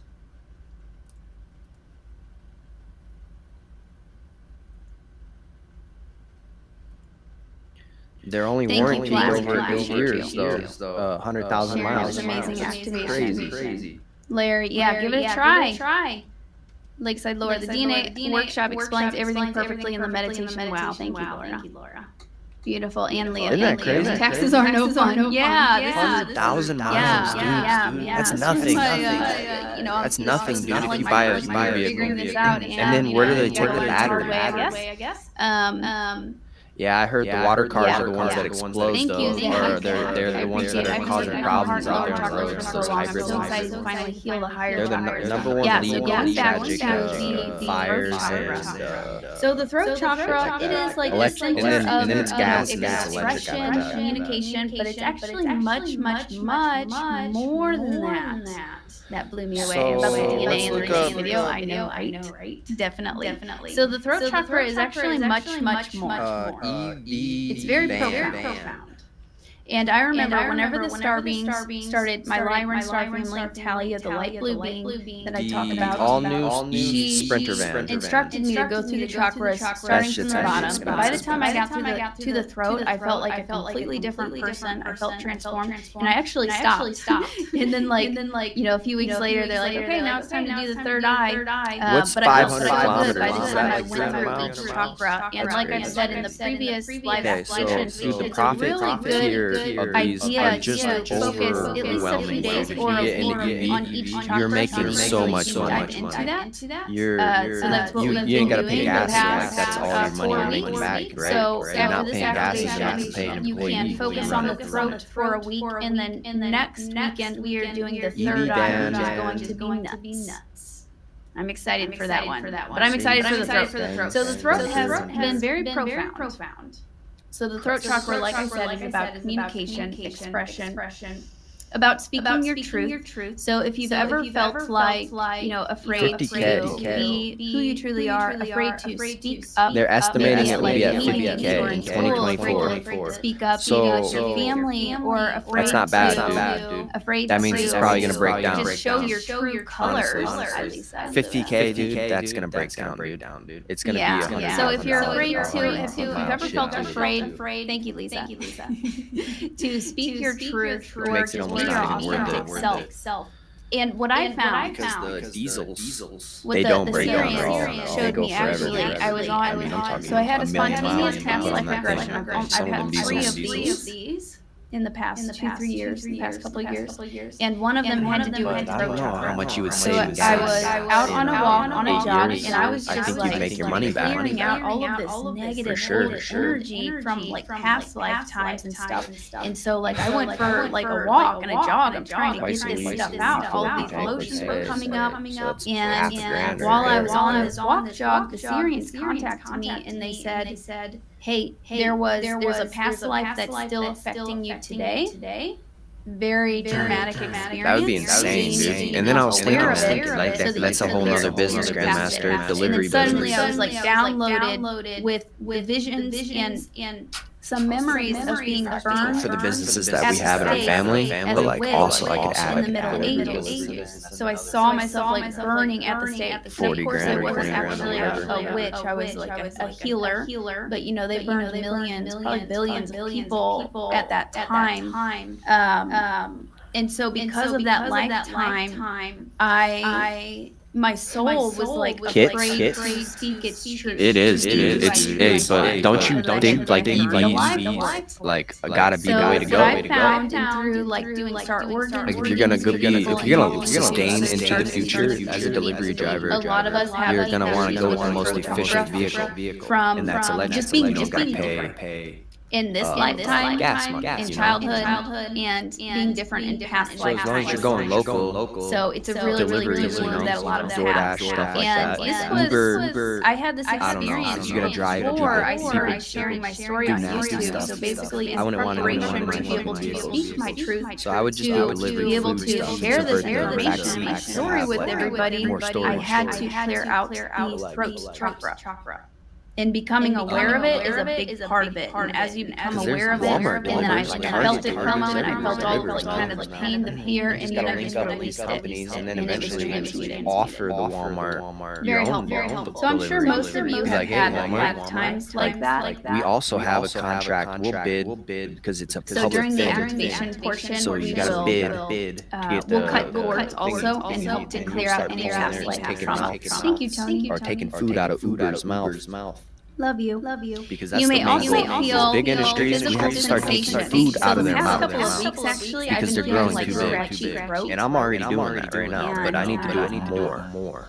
They're only warranted over 8 years, though. 100,000 miles. Amazing activation. Crazy. Larry, give it a try. Lakeside Laura, the DNA workshop explains everything perfectly in the meditation. Wow, thank you, Laura. Beautiful. And Leah. Isn't that crazy? Taxes are no fun. Yeah. 100,000 miles, dude. That's nothing. That's nothing, dude. If you buy a vehicle. And then where do they take the battery? I guess. Yeah, I heard the water cars are the ones that explode, though, or they're the ones that are causing problems out there on the road. Those hybrids. They're the number one lead in tragic fires and so the throat chakra, it is like the center and then it's gas and then it's electric. expression, communication, but it's actually much more than that. That blew me away So, about the DNA let's and the look up- video. I know, right? Definitely. So the throat chakra is actually much more. It's very profound. And I remember whenever the star beams started, my Lyran star family, Talia, the light blue beam that I talked about, all new Sprinter van. instructed me to go through the chakras starting from the bottom. But by the time I got to the throat, I felt like a completely different person. I felt transformed, and I actually stopped. And then a few weeks later, they're like, okay, now it's time to do the third eye. What's But I felt 500 so good kilometers? by the Is time that I like went through 7 each chakra. And like I said in the previous live Okay, so session, the it's a really profiteer of these idea are just to focus at least a few overwhelming. days If or you a get week into on EV, each chakra. you're making so much dive money. into that. You're So that's what you we've ain't been gotta pay doing gas the past, back. That's all your money 4 you're making weeks. back, right? So You're not after this paying gas, you have to activation, pay an you employee. can focus on the throat for a week, and then next weekend we are doing the third eye, which is going to be nuts. I'm excited for that one. But I'm excited for the throat. So the throat has been very profound. So the throat chakra, like I said, is about communication, expression, about speaking your truth. So if you've ever felt like, afraid 50K. to be who you truly are, afraid to speak up. They're estimating it will be at maybe 50K in afraid to 2024. speak up, So- with your family, or afraid That's not bad, to, dude. afraid That means to it's probably gonna break down. just show your true colors. Honestly. 50K, dude, that's gonna break down, dude. It's gonna be $100,000. So if you're afraid or if you've ever shit, felt dude. afraid, thank you, Lisa, to speak your truth or makes to it be almost your not even worth authentic it. self. And what I found, Because the diesels, what they the don't break down at all. experience They showed go me forever. actually, I was I mean, I'm on, talking so I had a a million spontaneous miles past on life that regression. thing. I've Some of had them 3 of diesels. these in the past 2-3 years, the past couple of years, and one of And them had to do But with I don't know how much you would So save in I gas. was out on a walk, on a 8 jog, years, and I was I just think like you'd make your money back. clearing out all of this negative sure. energy from like past lifetimes and stuff. And so like I went for like a walk and a jog. I'm trying to get Twice a this week. stuff out. All of these Okay, emotions were okay, coming so up. that's And half a grand while right I was there. on this walk jog, the Syrians contacted me and they said, hey, there's a past life that's still affecting you today. Very traumatic experience. That would be insane, dude. And then I was thinking, like that's a whole nother business, Grandmaster delivery and then suddenly business. I was like downloaded with visions and some memories of being burned For the businesses that at we the have in our stake family, as but a like witch also I could add in the Middle like, Ages. So I saw myself like burning at the stake. And 40 of course, grand I or wasn't 20 grand or actually whatever. a witch. I was like a healer. But they burned millions, probably billions of people at that time. And so because of that lifetime, my soul was like afraid to speak its truth. It is, dude. It's but don't you think like EVs like gotta be the way to go? I found and through like doing Star Origins, Like if you're gonna sustain into the future as a delivery driver, a lot of us have you're gonna want to go with the most efficient vehicle, and that's electric. Just being gotta pay in this lifetime, gas, in childhood, and being different in past So as long as you're going local, so it's a really deliveries, good move that a lot of us DoorDash, have. stuff like And that. this was, I had this I don't know, experience you gotta drive to before I people started sharing my story on nasty YouTube. stuff. So basically, in I wouldn't want anyone preparation running to be able to vehicles. speak my truth, So I would just do to delivery be able food to stuff, share this subvert the information, my vaccine, story have, with like, everybody, more storage. I had to clear out the throat chakra. And becoming aware of it is a big part of it. And as you become aware of it, and then I felt it for a moment, I felt all like kind of the pain, the fear, and then I just released it. and then And it was eventually transmuted. offer the Walmart Very your own helpful. So I'm sure most of you have Like, hey, had Walmart, lifetimes like that. We also have a contract. We'll bid because it's a So public during the thing. activation portion, So you we gotta will bid to get the we'll cut cords thing, also and help to clear out any past life trauma. Thank you, Tony. or taking food out of Uber's mouth. Love you. Because that's You the may main also goal. feel Big industries, we have to start taking food out of their past mouth couple of weeks, actually, because I've they're been growing feeling too like big. scratchy throat. And I'm already doing that right now, but I need to do it And, more.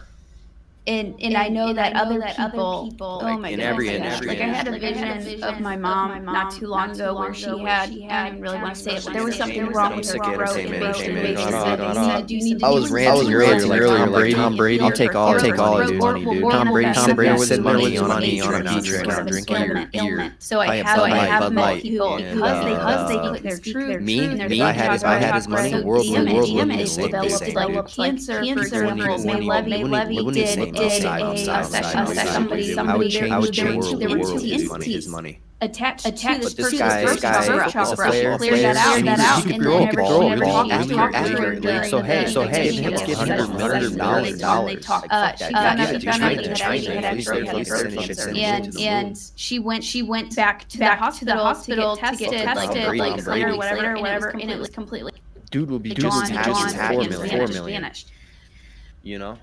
And I know that other people, oh my in goodness, every gosh. industry. Like I had a vision of my mom not too long ago where she had, I don't even really want to say it, but there was something wrong with her Sick of throat. entertainment. I was ranting earlier, like Tom Brady. I'll take all his money, dude. Tom Brady sitting there with his money on a beach account, drinking beer. So I have met people because they put their truth. If I had his money, the world would developed cancer, for example. May Levy did a session with somebody. I would change There were the world two with entities his money. attached But to this this guy person's chakra, player, cleared that out, and and he could then grow, never talked accurately. during So hey, the let's give him $100 million. They talked. She found out that she had actually had throat cancer, and she went back to the hospital to get tested, like clear or whatever, and it was completely Dude will be gone, $4 million. vanished. You know.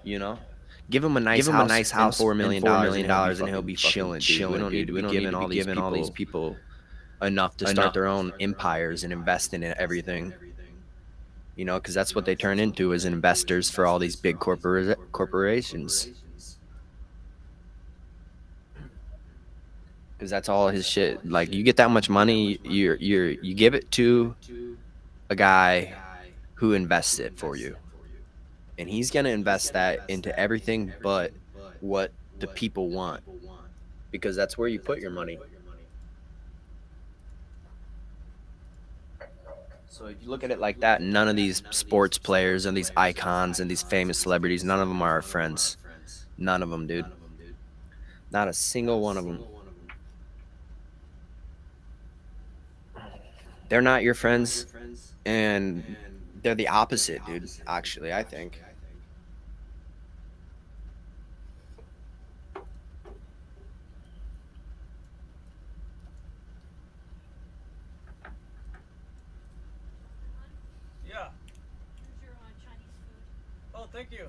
Give him a nice house, $4 million, and he'll be chilling. We don't need to be giving all these people enough to start their own empires and invest in everything. You know, because that's what they turn into as investors for all these big corporations. Because that's all his shit. Like you get that much money, you give it to a guy who invests it for you. And he's going to invest that into everything but what the people want. Because that's where you put your money. So if you look at it like that, none of these sports players and these icons and these famous celebrities, none of them are our friends. None of them, dude. Not a single one of them. They're not your friends, and they're the opposite, dude, actually, I think. Yeah. Oh, thank you.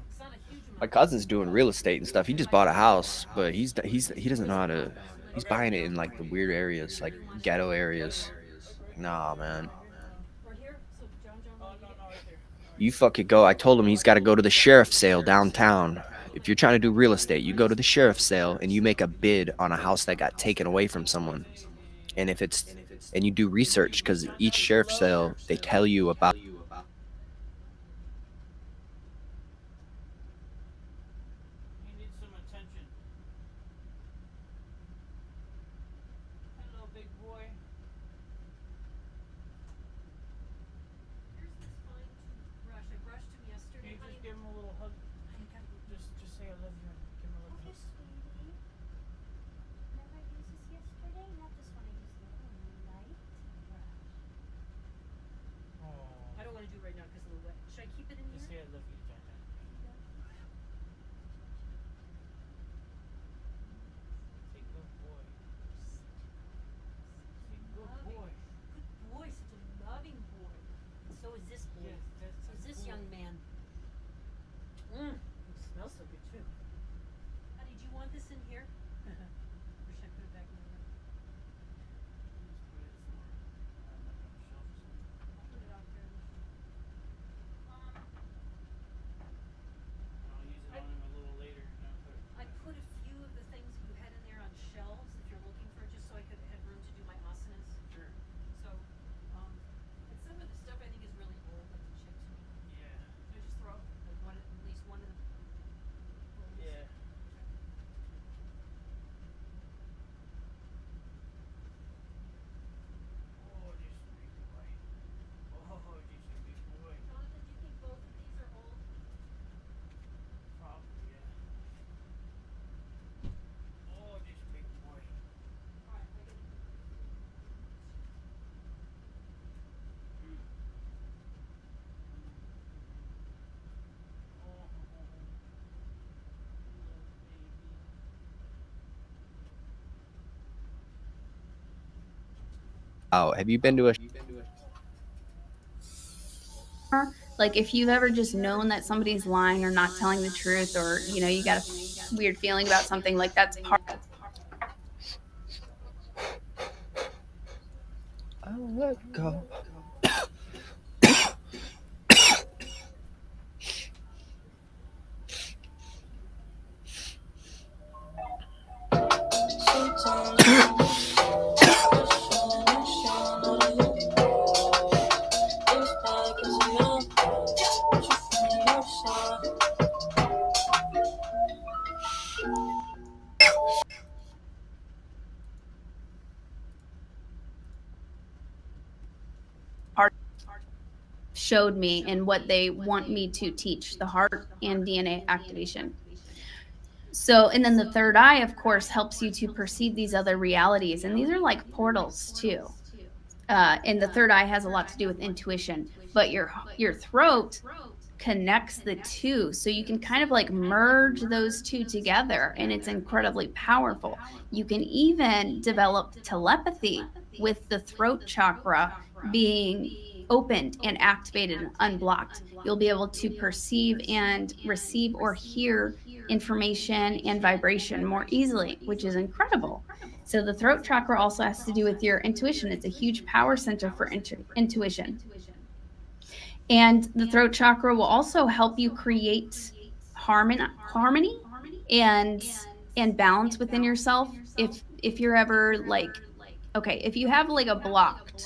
My cousin's doing real estate and stuff. He just bought a house, but he doesn't know how to. He's buying it in like the weird areas, like ghetto areas. Nah, man. You fucking go. I told him he's got to go to the sheriff's sale downtown. If you're trying to do real estate, you go to the sheriff's sale and you make a bid on a house that got taken away from someone. And and you do research, because each sheriff's sale, they tell you about. He needs some attention. Hello, big boy. Here's this fine toothbrush. I brushed him yesterday. Can you just give him a little hug? Just say I love you and give him a little Okay, kiss. sweetie. Remember I used this yesterday? Not this one. I used the other one, the light brush. Oh. I don't want to do it right now because of the wet. Should I keep it in Just say here? I love you, Jaja. Say good boy. Say good boy. Good boy, such a loving boy. And so is this boy. Yes. okay too. Honey, do you want this in here? Or should I put it back in the room? I'll put it out there. I'll use it on him a little later. I put a few of the things you had in there on shelves if you're looking for it, just so I could have room to do my asanas. Sure. So, and some of the stuff I think is really old, like the chip to me. Yeah. Should I just throw like one, at least one of the bowls? Yeah. Oh, this is a big boy. Oh, this is a big boy. Jonathan, do you think both of these are old? Probably, yeah. Oh, this big boy. Alright, I gotta Oh, little baby. Oh, have you been to a Like if you've ever just known that somebody's lying or not telling the truth, or you got a weird feeling about something, like that's part. let go. Showed me and what they want me to teach, the heart and DNA activation. So, and then the third eye, of course, helps you to perceive these other realities. And these are like portals too. And the third eye has a lot to do with intuition, but your throat connects the two. So you can kind of like merge those two together, and it's incredibly powerful. You can even develop telepathy with the throat chakra being opened and activated and unblocked. You'll be able to perceive and receive or hear information and vibration more easily, which is incredible. So the throat chakra also has to do with your intuition. It's a huge power center for intuition. And the throat chakra will also help you create harmony and balance within yourself. If you're ever like, okay, if you have like a blocked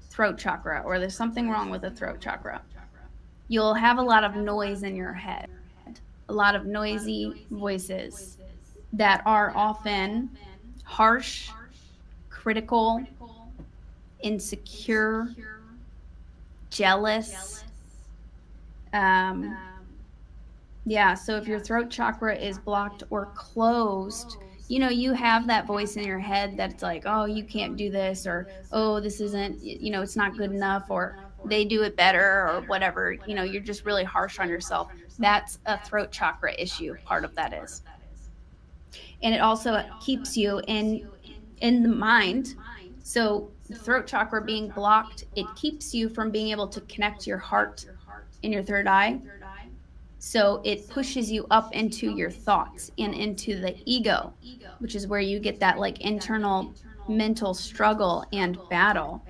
throat chakra, or there's something wrong with the throat chakra, you'll have a lot of noise in your head, a lot of noisy voices that are often harsh, critical, insecure, jealous. So if your throat chakra is blocked or closed, you have that voice in your head that's like, oh, you can't do this, or, oh, this isn't, it's not good enough, or they do it better, or whatever. You're just really harsh on yourself. That's a throat chakra issue. Part of that is. And it also keeps you in the mind. So the throat chakra being blocked, it keeps you from being able to connect your heart in your third eye. So it pushes you up into your thoughts and into the ego, which is where you get that like internal mental struggle and battle.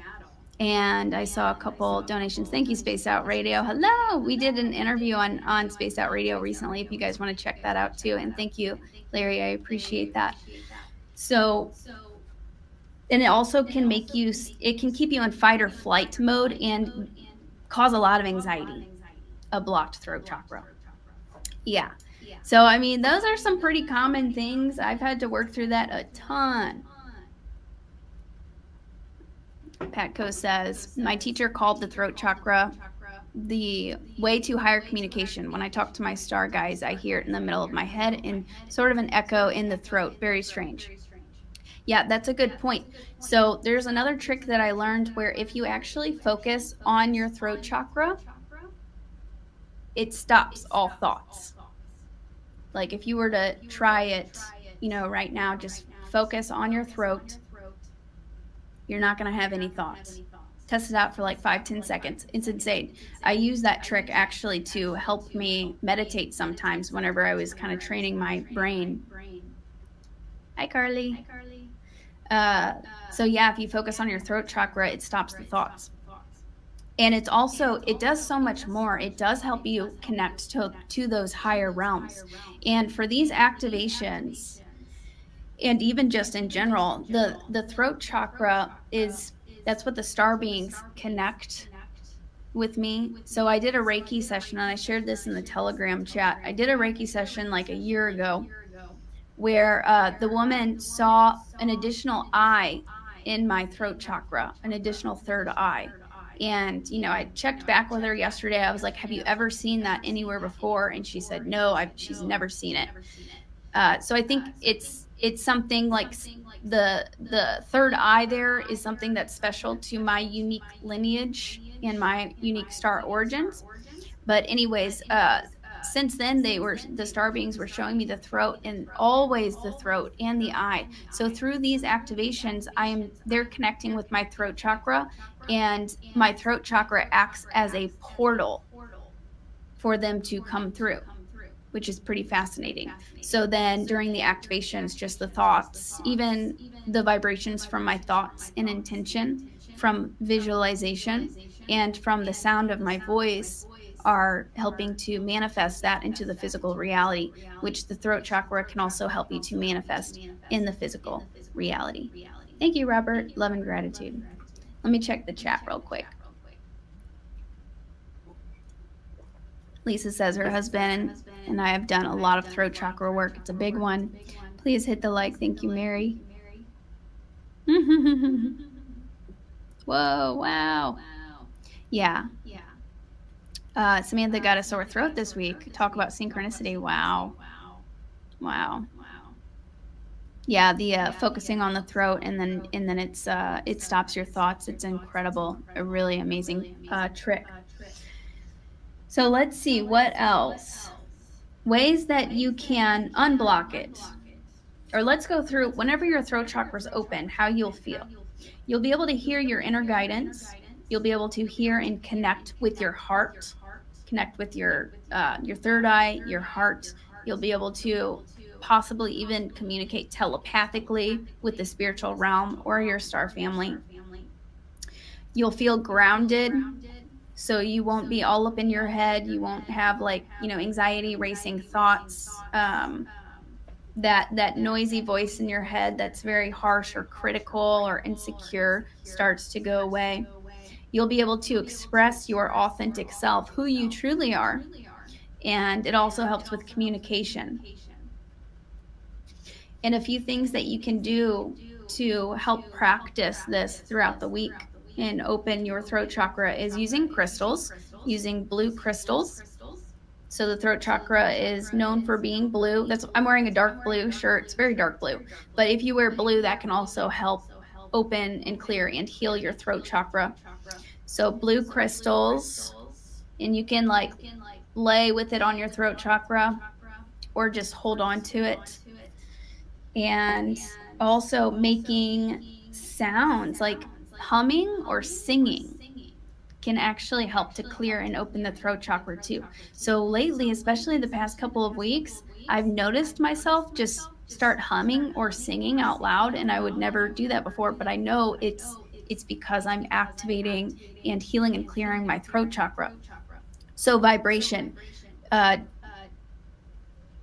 And I saw a couple donations. Thank you, Space Out Radio. Hello. We did an interview on Space Out Radio recently, if you guys want to check that out too. And thank you, Larry. I appreciate that. So, and it also can it can keep you in fight or flight mode and cause a lot of anxiety, a blocked throat chakra. Yeah. So, I mean, those are some pretty common things. I've had to work through that a ton. Patco says, my teacher called the throat chakra the way to higher communication. When I talk to my star guys, I hear it in the middle of my head and sort of an echo in the throat. Very strange. Yeah, that's a good point. So there's another trick that I learned where if you actually focus on your throat chakra, it stops all thoughts. Like if you were to try it, right now, just focus on your throat. You're not going to have any thoughts. Test it out for like 5-10 seconds. It's insane. I use that trick actually to help me meditate sometimes whenever I was kind of training my brain. Hi, Carly. So yeah, if you focus on your throat chakra, it stops the thoughts. And it's also, it does so much more. It does help you connect to those higher realms. And for these activations, and even just in general, the throat chakra that's what the star beings connect with me. So I did a Reiki session, and I shared this in the Telegram chat. I did a Reiki session like a year ago where the woman saw an additional eye in my throat chakra, an additional third eye. And, I checked back with her yesterday. I was like, have you ever seen that anywhere before? And she said, no, she's never seen it. So I think it's something like the third eye there is something that's special to my unique lineage and my unique star origins. But anyways, since then the star beings were showing me the throat, and always the throat and the eye. So through these activations, they're connecting with my throat chakra, and my throat chakra acts as a portal for them to come through, which is pretty fascinating. So then during the activations, just the thoughts, even the vibrations from my thoughts and intention, from visualization, and from the sound of my voice are helping to manifest that into the physical reality, which the throat chakra can also help you to manifest in the physical reality. Thank you, Robert. Love and gratitude. Let me check the chat real quick. Lisa says her husband and I have done a lot of throat chakra work. It's a big one. Please hit the like. Thank you, Mary. Whoa, wow. Yeah. Samantha got a sore throat this week. Talk about synchronicity. Wow. Yeah, the focusing on the throat, and then it stops your thoughts. It's incredible. A really amazing trick. So let's see what else. Ways that you can unblock it. Or let's go through whenever your throat chakra is open, how you'll feel. You'll be able to hear your inner guidance. You'll be able to hear and connect with your heart, connect with your third eye, your heart. You'll be able to possibly even communicate telepathically with the spiritual realm or your star family. You'll feel grounded, so you won't be all up in your head. You won't have anxiety, racing thoughts, that noisy voice in your head that's very harsh or critical or insecure starts to go away. You'll be able to express your authentic self, who you truly are. And it also helps with communication. And a few things that you can do to help practice this throughout the week and open your throat chakra is using crystals, using blue crystals. So the throat chakra is known for being blue. I'm wearing a dark blue shirt. It's very dark blue. But if you wear blue, that can also help open and clear and heal your throat chakra. So blue crystals, and you can lay with it on your throat chakra or just hold on to it. And also making sounds like humming or singing can actually help to clear and open the throat chakra too. So lately, especially the past couple of weeks, I've noticed myself just start humming or singing out loud, and I would never do that before, but I know it's because I'm activating and healing and clearing my throat chakra. So vibration,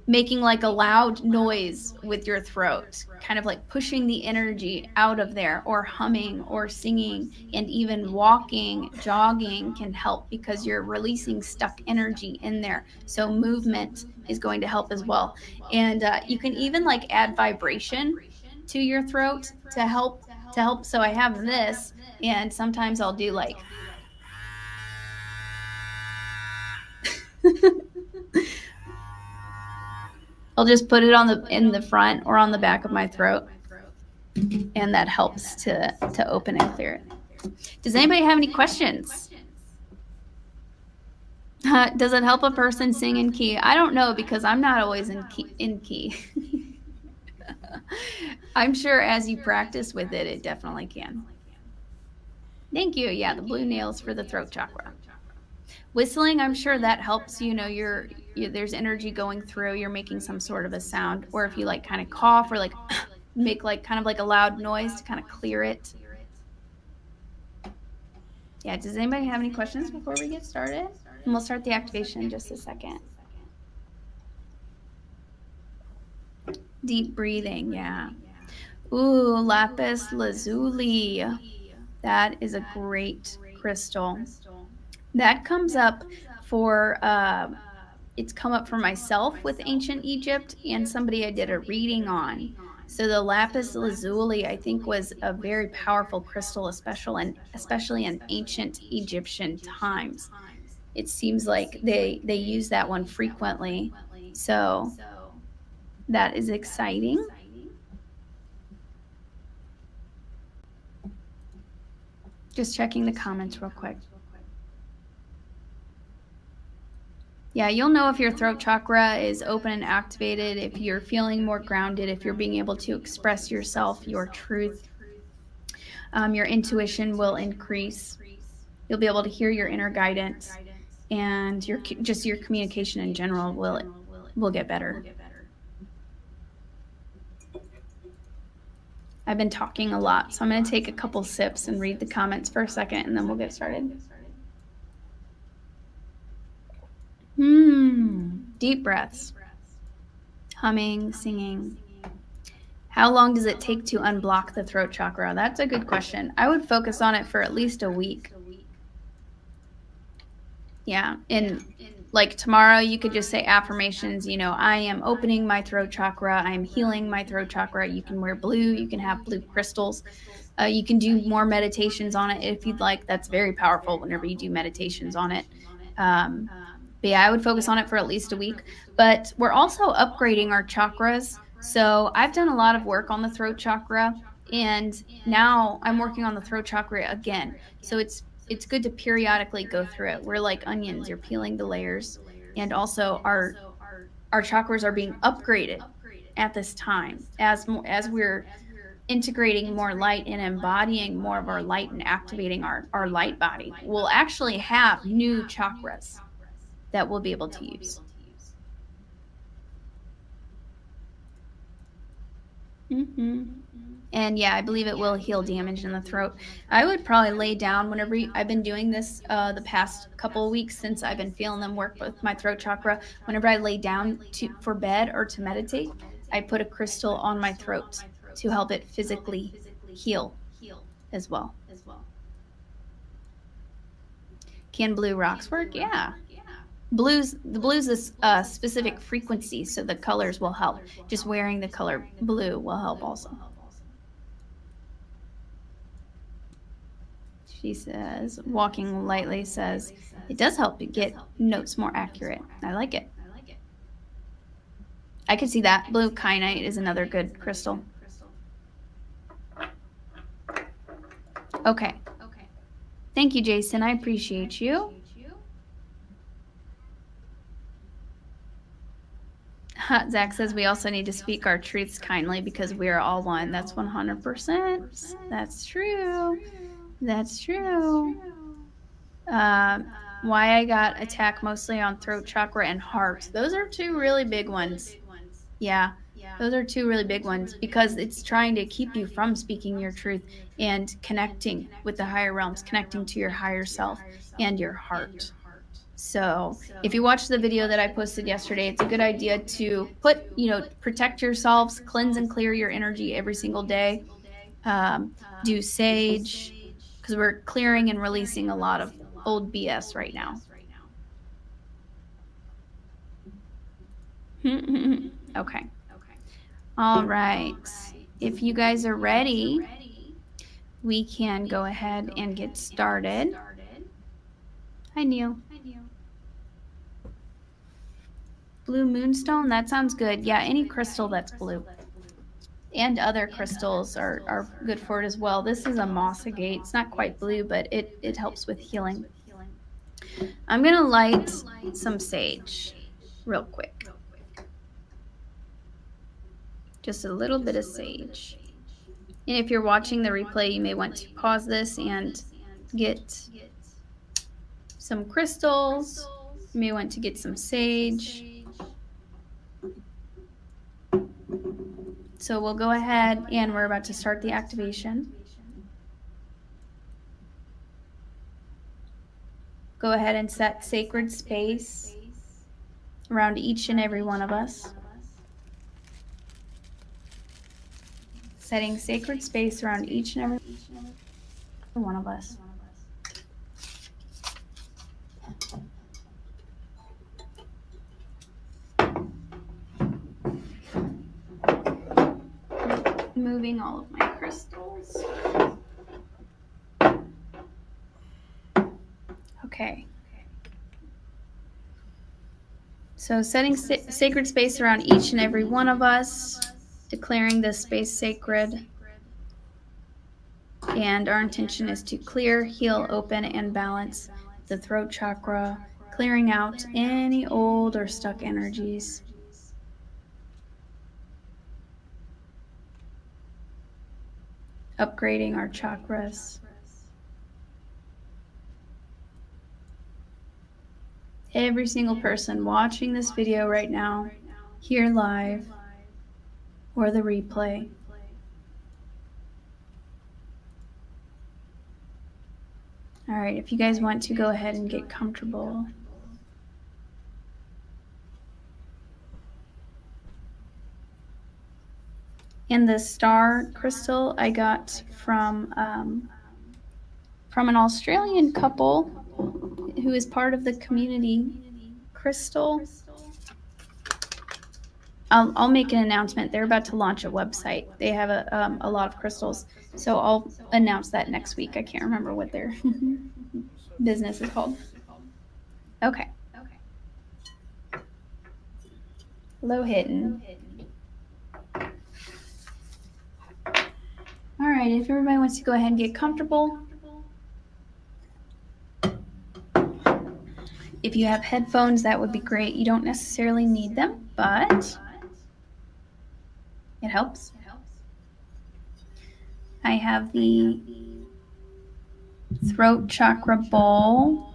making a loud noise with your throat, kind of pushing the energy out of there, or humming or singing, and even walking, jogging can help because you're releasing stuck energy in there. So movement is going to help as well. And you can even add vibration to your throat to help. So I have this, and sometimes I'll do I'll just put it in the front or on the back of my throat, and that helps to open and clear it. Does anybody have any questions? Does it help a person sing in key? I don't know, because I'm not always in key. I'm sure as you practice with it, it definitely can. Thank you. Yeah, the blue nails for the throat chakra. Whistling, I'm sure that helps. You know, there's energy going through. You're making some sort of a sound, or if you like kind of cough or like make like kind of like a loud noise to kind of clear it. Yeah. Does anybody have any questions before we get started? And we'll start the activation in just a second. Deep breathing. Yeah. Ooh, lapis lazuli. That is a great crystal. That comes up for, it's come up for myself with ancient Egypt and somebody I did a reading on. So the lapis lazuli, I think, was a very powerful crystal, especially in ancient Egyptian times. It seems like they use that one frequently. So that is exciting. Just checking the comments real quick. Yeah, you'll know if your throat chakra is open and activated, if you're feeling more grounded, if you're being able to express yourself, your truth. Your intuition will increase. You'll be able to hear your inner guidance, and your communication in general will get better. I've been talking a lot, so I'm going to take a couple sips and read the comments for a second, and then we'll get started. Deep breaths. Humming, singing. How long does it take to unblock the throat chakra? That's a good question. I would focus on it for at least a week. Yeah, and like tomorrow you could just say affirmations, you know, I am opening my throat chakra, I am healing my throat chakra. You can wear blue, you can have blue crystals. You can do more meditations on it if you'd like. That's very powerful whenever you do meditations on it. But yeah, I would focus on it for at least a week. But we're also upgrading our chakras. So I've done a lot of work on the throat chakra, and now I'm working on the throat chakra again. So it's good to periodically go through it. We're like onions, you're peeling the layers. And also our chakras are being upgraded at this time as we're integrating more light and embodying more of our light and activating our light body. We'll actually have new chakras that we'll be able to use. And yeah, I believe it will heal damage in the throat. I would probably lay down whenever I've been doing this the past couple of weeks since I've been feeling them work with my throat chakra. Whenever I lay down for bed or to meditate, I put a crystal on my throat to help it physically heal as well. Can blue rocks work? Yeah. The blues is a specific frequency, so the colors will help. Just wearing the color blue will help also. She says, walking lightly says, it does help to get notes more accurate. I like it. I could see that. Blue kyanite is another good crystal. Okay. Thank you, Jason. I appreciate you. Zach says we also need to speak our truths kindly because we are all one. That's 100%. That's true. That's true. Why I got attacked mostly on throat chakra and heart. Those are two really big ones. Yeah, those are two really big ones because it's trying to keep you from speaking your truth and connecting with the higher realms, connecting to your higher self and your heart. So if you watched the video that I posted yesterday, it's a good idea to protect yourselves, cleanse and clear your energy every single day. Do sage, because we're clearing and releasing a lot of old BS right now. Okay. All right. If you guys are ready, we can go ahead and get started. Hi, Neil. Blue moonstone, that sounds good. Yeah, any crystal that's blue. And other crystals are good for it as well. This is a moss agate. It's not quite blue, but it helps with healing. I'm going to light some sage real quick. Just a little bit of sage. And if you're watching the replay, you may want to pause this and get some crystals. You may want to get some sage. So we'll go ahead and we're about to start the activation. Go ahead and set sacred space around each and every one of us. Setting sacred space around each and every one of us. Moving all of my crystals. Okay. So setting sacred space around each and every one of us, declaring this space sacred. And our intention is to clear, heal, open, and balance the throat chakra, clearing out any old or stuck energies. Upgrading our chakras. Every single person watching this video right now, here live, or the replay. All right, if you guys want to go ahead and get comfortable. And the star crystal I got from an Australian couple who is part of the community crystal. I'll make an announcement. They're about to launch a website. They have a lot of crystals, so I'll announce that next week. I can't remember what their business is called. Okay. Low hitting. All right, if everybody wants to go ahead and get comfortable. If you have headphones, that would be great. You don't necessarily need them, but it helps. I have the throat chakra bowl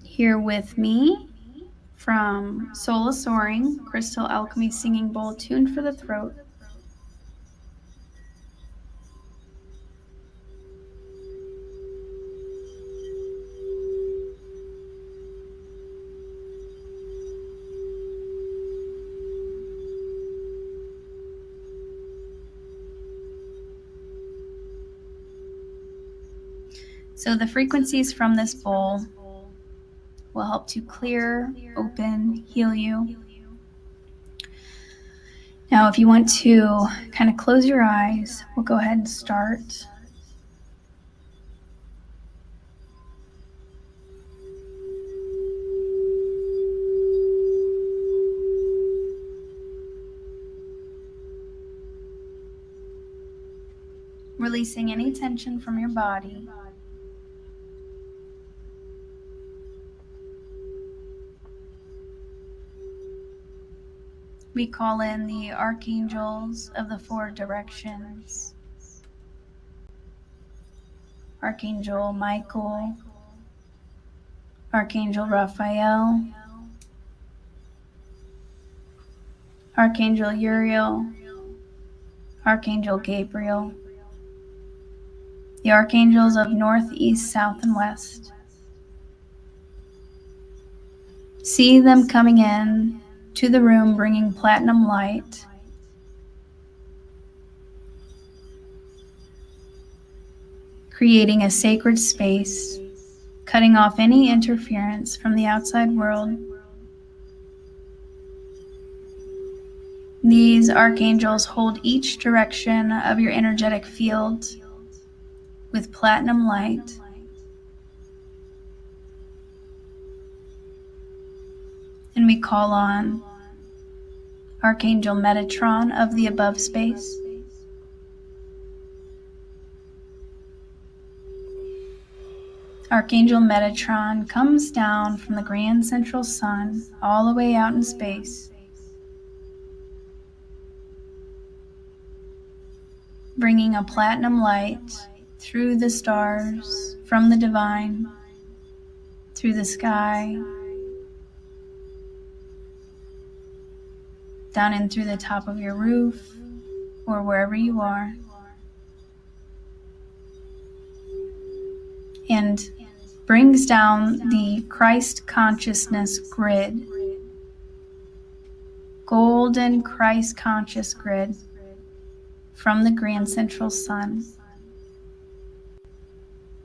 here with me from Sola Soaring, Crystal Alchemy Singing Bowl tuned for the throat. So the frequencies from this bowl will help to clear, open, heal you. Now, if you want to kind of close your eyes, we'll go ahead and start. Releasing any tension from your body. We call in the archangels of the four directions. Archangel Michael, Archangel Raphael, Archangel Uriel, Archangel Gabriel, the archangels of north, east, south, and west. See them coming in to the room bringing platinum light. Creating a sacred space, cutting off any interference from the outside world. These archangels hold each direction of your energetic field with platinum light. And we call on Archangel Metatron of the above space. Archangel Metatron comes down from the grand central sun all the way out in space, bringing a platinum light through the stars, from the divine, through the sky, down in through the top of your roof, or wherever you are, and brings down the Christ consciousness grid, golden Christ conscious grid from the grand central sun,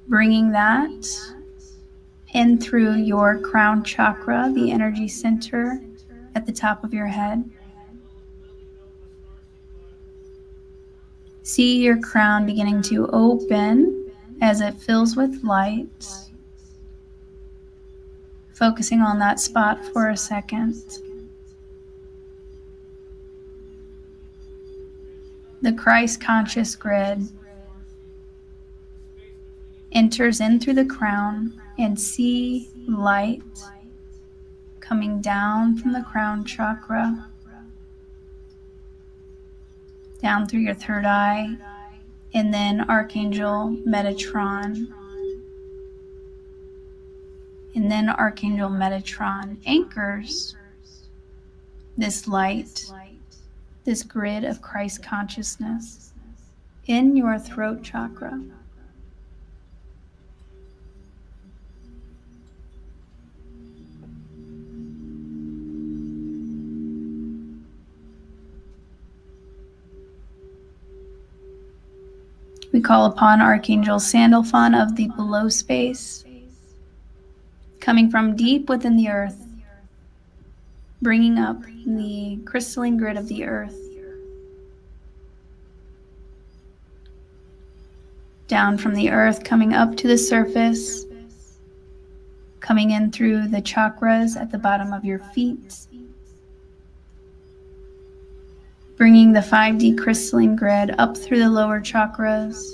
bringing that in through your crown chakra, the energy center at the top of your head. See your crown beginning to open as it fills with light. Focusing on that spot for a second. The Christ conscious grid enters in through the crown, and see light coming down from the crown chakra, down through your third eye, and then Archangel Metatron. And then Archangel Metatron anchors this light, this grid of Christ consciousness in your throat chakra. We call upon Archangel Sandalphon of the below space, coming from deep within the earth, bringing up the crystalline grid of the earth, down from the earth, coming up to the surface, coming in through the chakras at the bottom of your feet, bringing the 5D crystalline grid up through the lower chakras,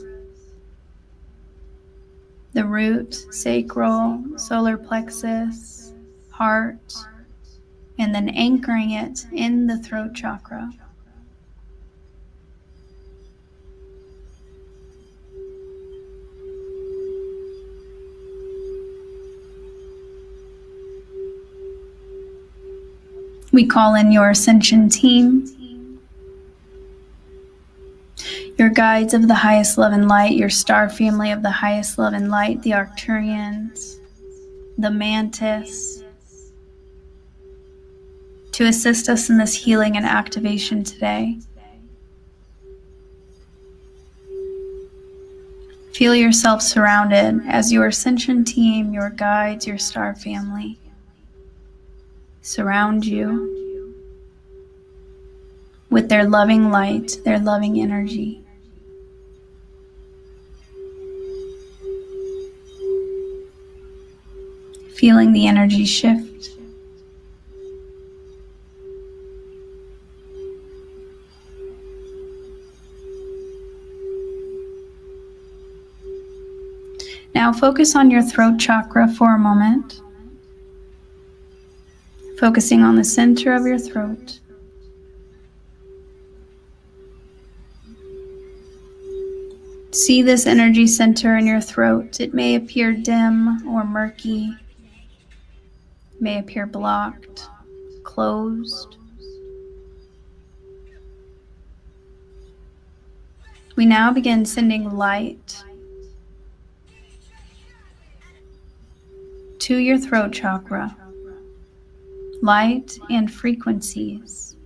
the root, sacral, solar plexus, heart, and then anchoring it in the throat chakra. We call in your ascension team, your guides of the highest love and light, your star family of the highest love and light, the Arcturians, the Mantis, to assist us in this healing and activation today. Feel yourself surrounded as your ascension team, your guides, your star family surround you with their loving light, their loving energy. Feeling the energy shift. Now focus on your throat chakra for a moment. Focusing on the center of your throat. See this energy center in your throat. It may appear dim or murky, may appear blocked, closed. We now begin sending light to your throat chakra, light and frequencies.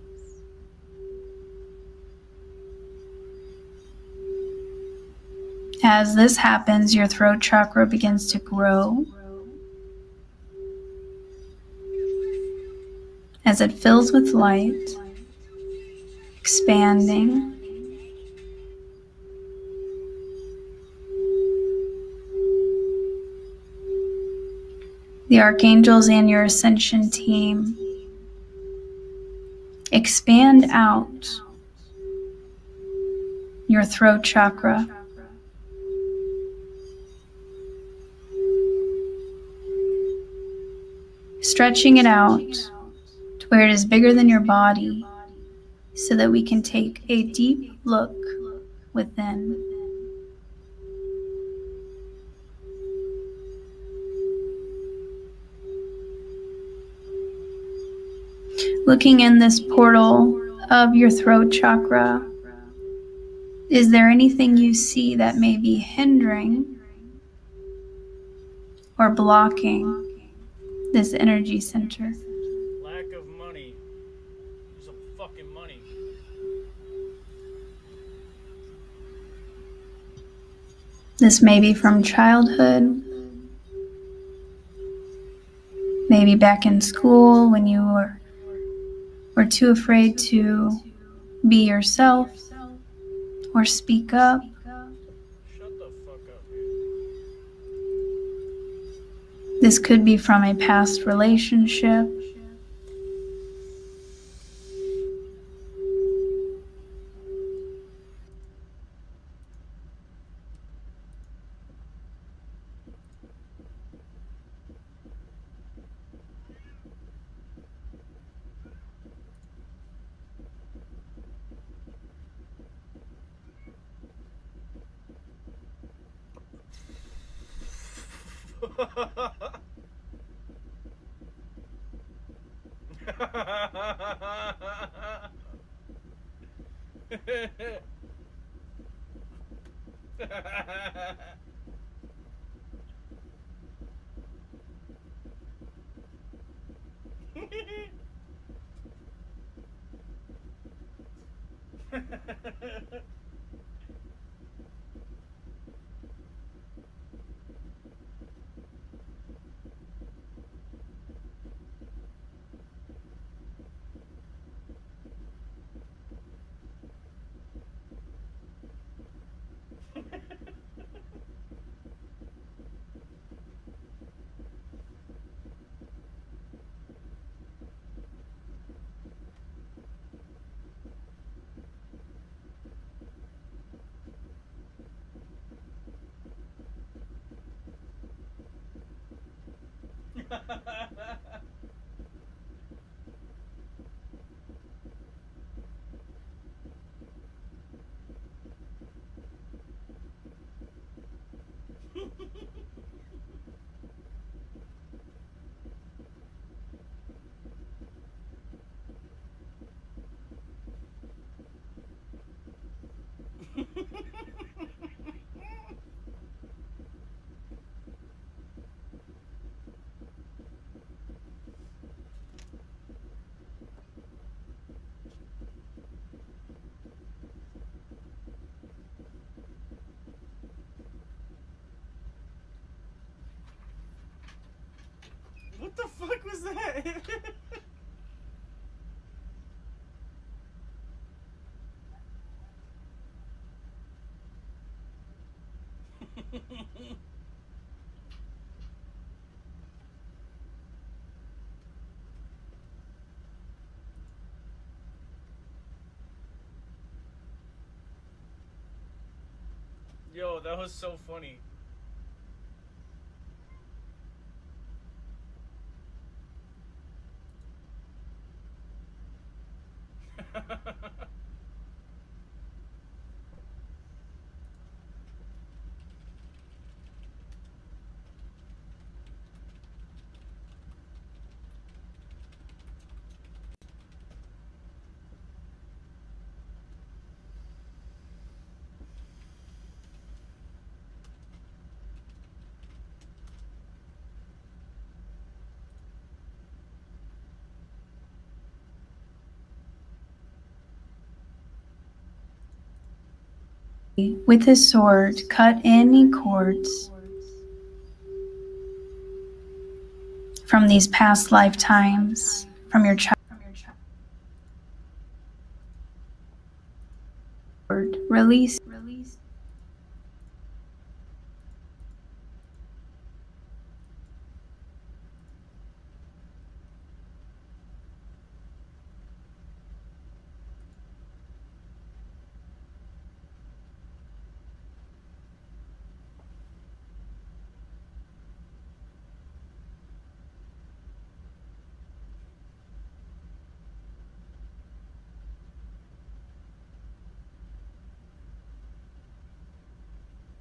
As this happens, your throat chakra begins to grow as it fills with light, expanding. The archangels and your ascension team expand out your throat chakra, stretching it out to where it is bigger than your body, so that we can take a deep look within. Looking in this portal of your throat chakra, is there anything you see that may be hindering or blocking this energy center? Lack of money. Some fucking money. This may be from childhood, maybe back in school when you were too afraid to be yourself or speak up. Shut the fuck up, dude. This could be from a past relationship. What the fuck was that? Yo, that was so funny. With his sword, cut any cords from these past lifetimes, from your childhood. Release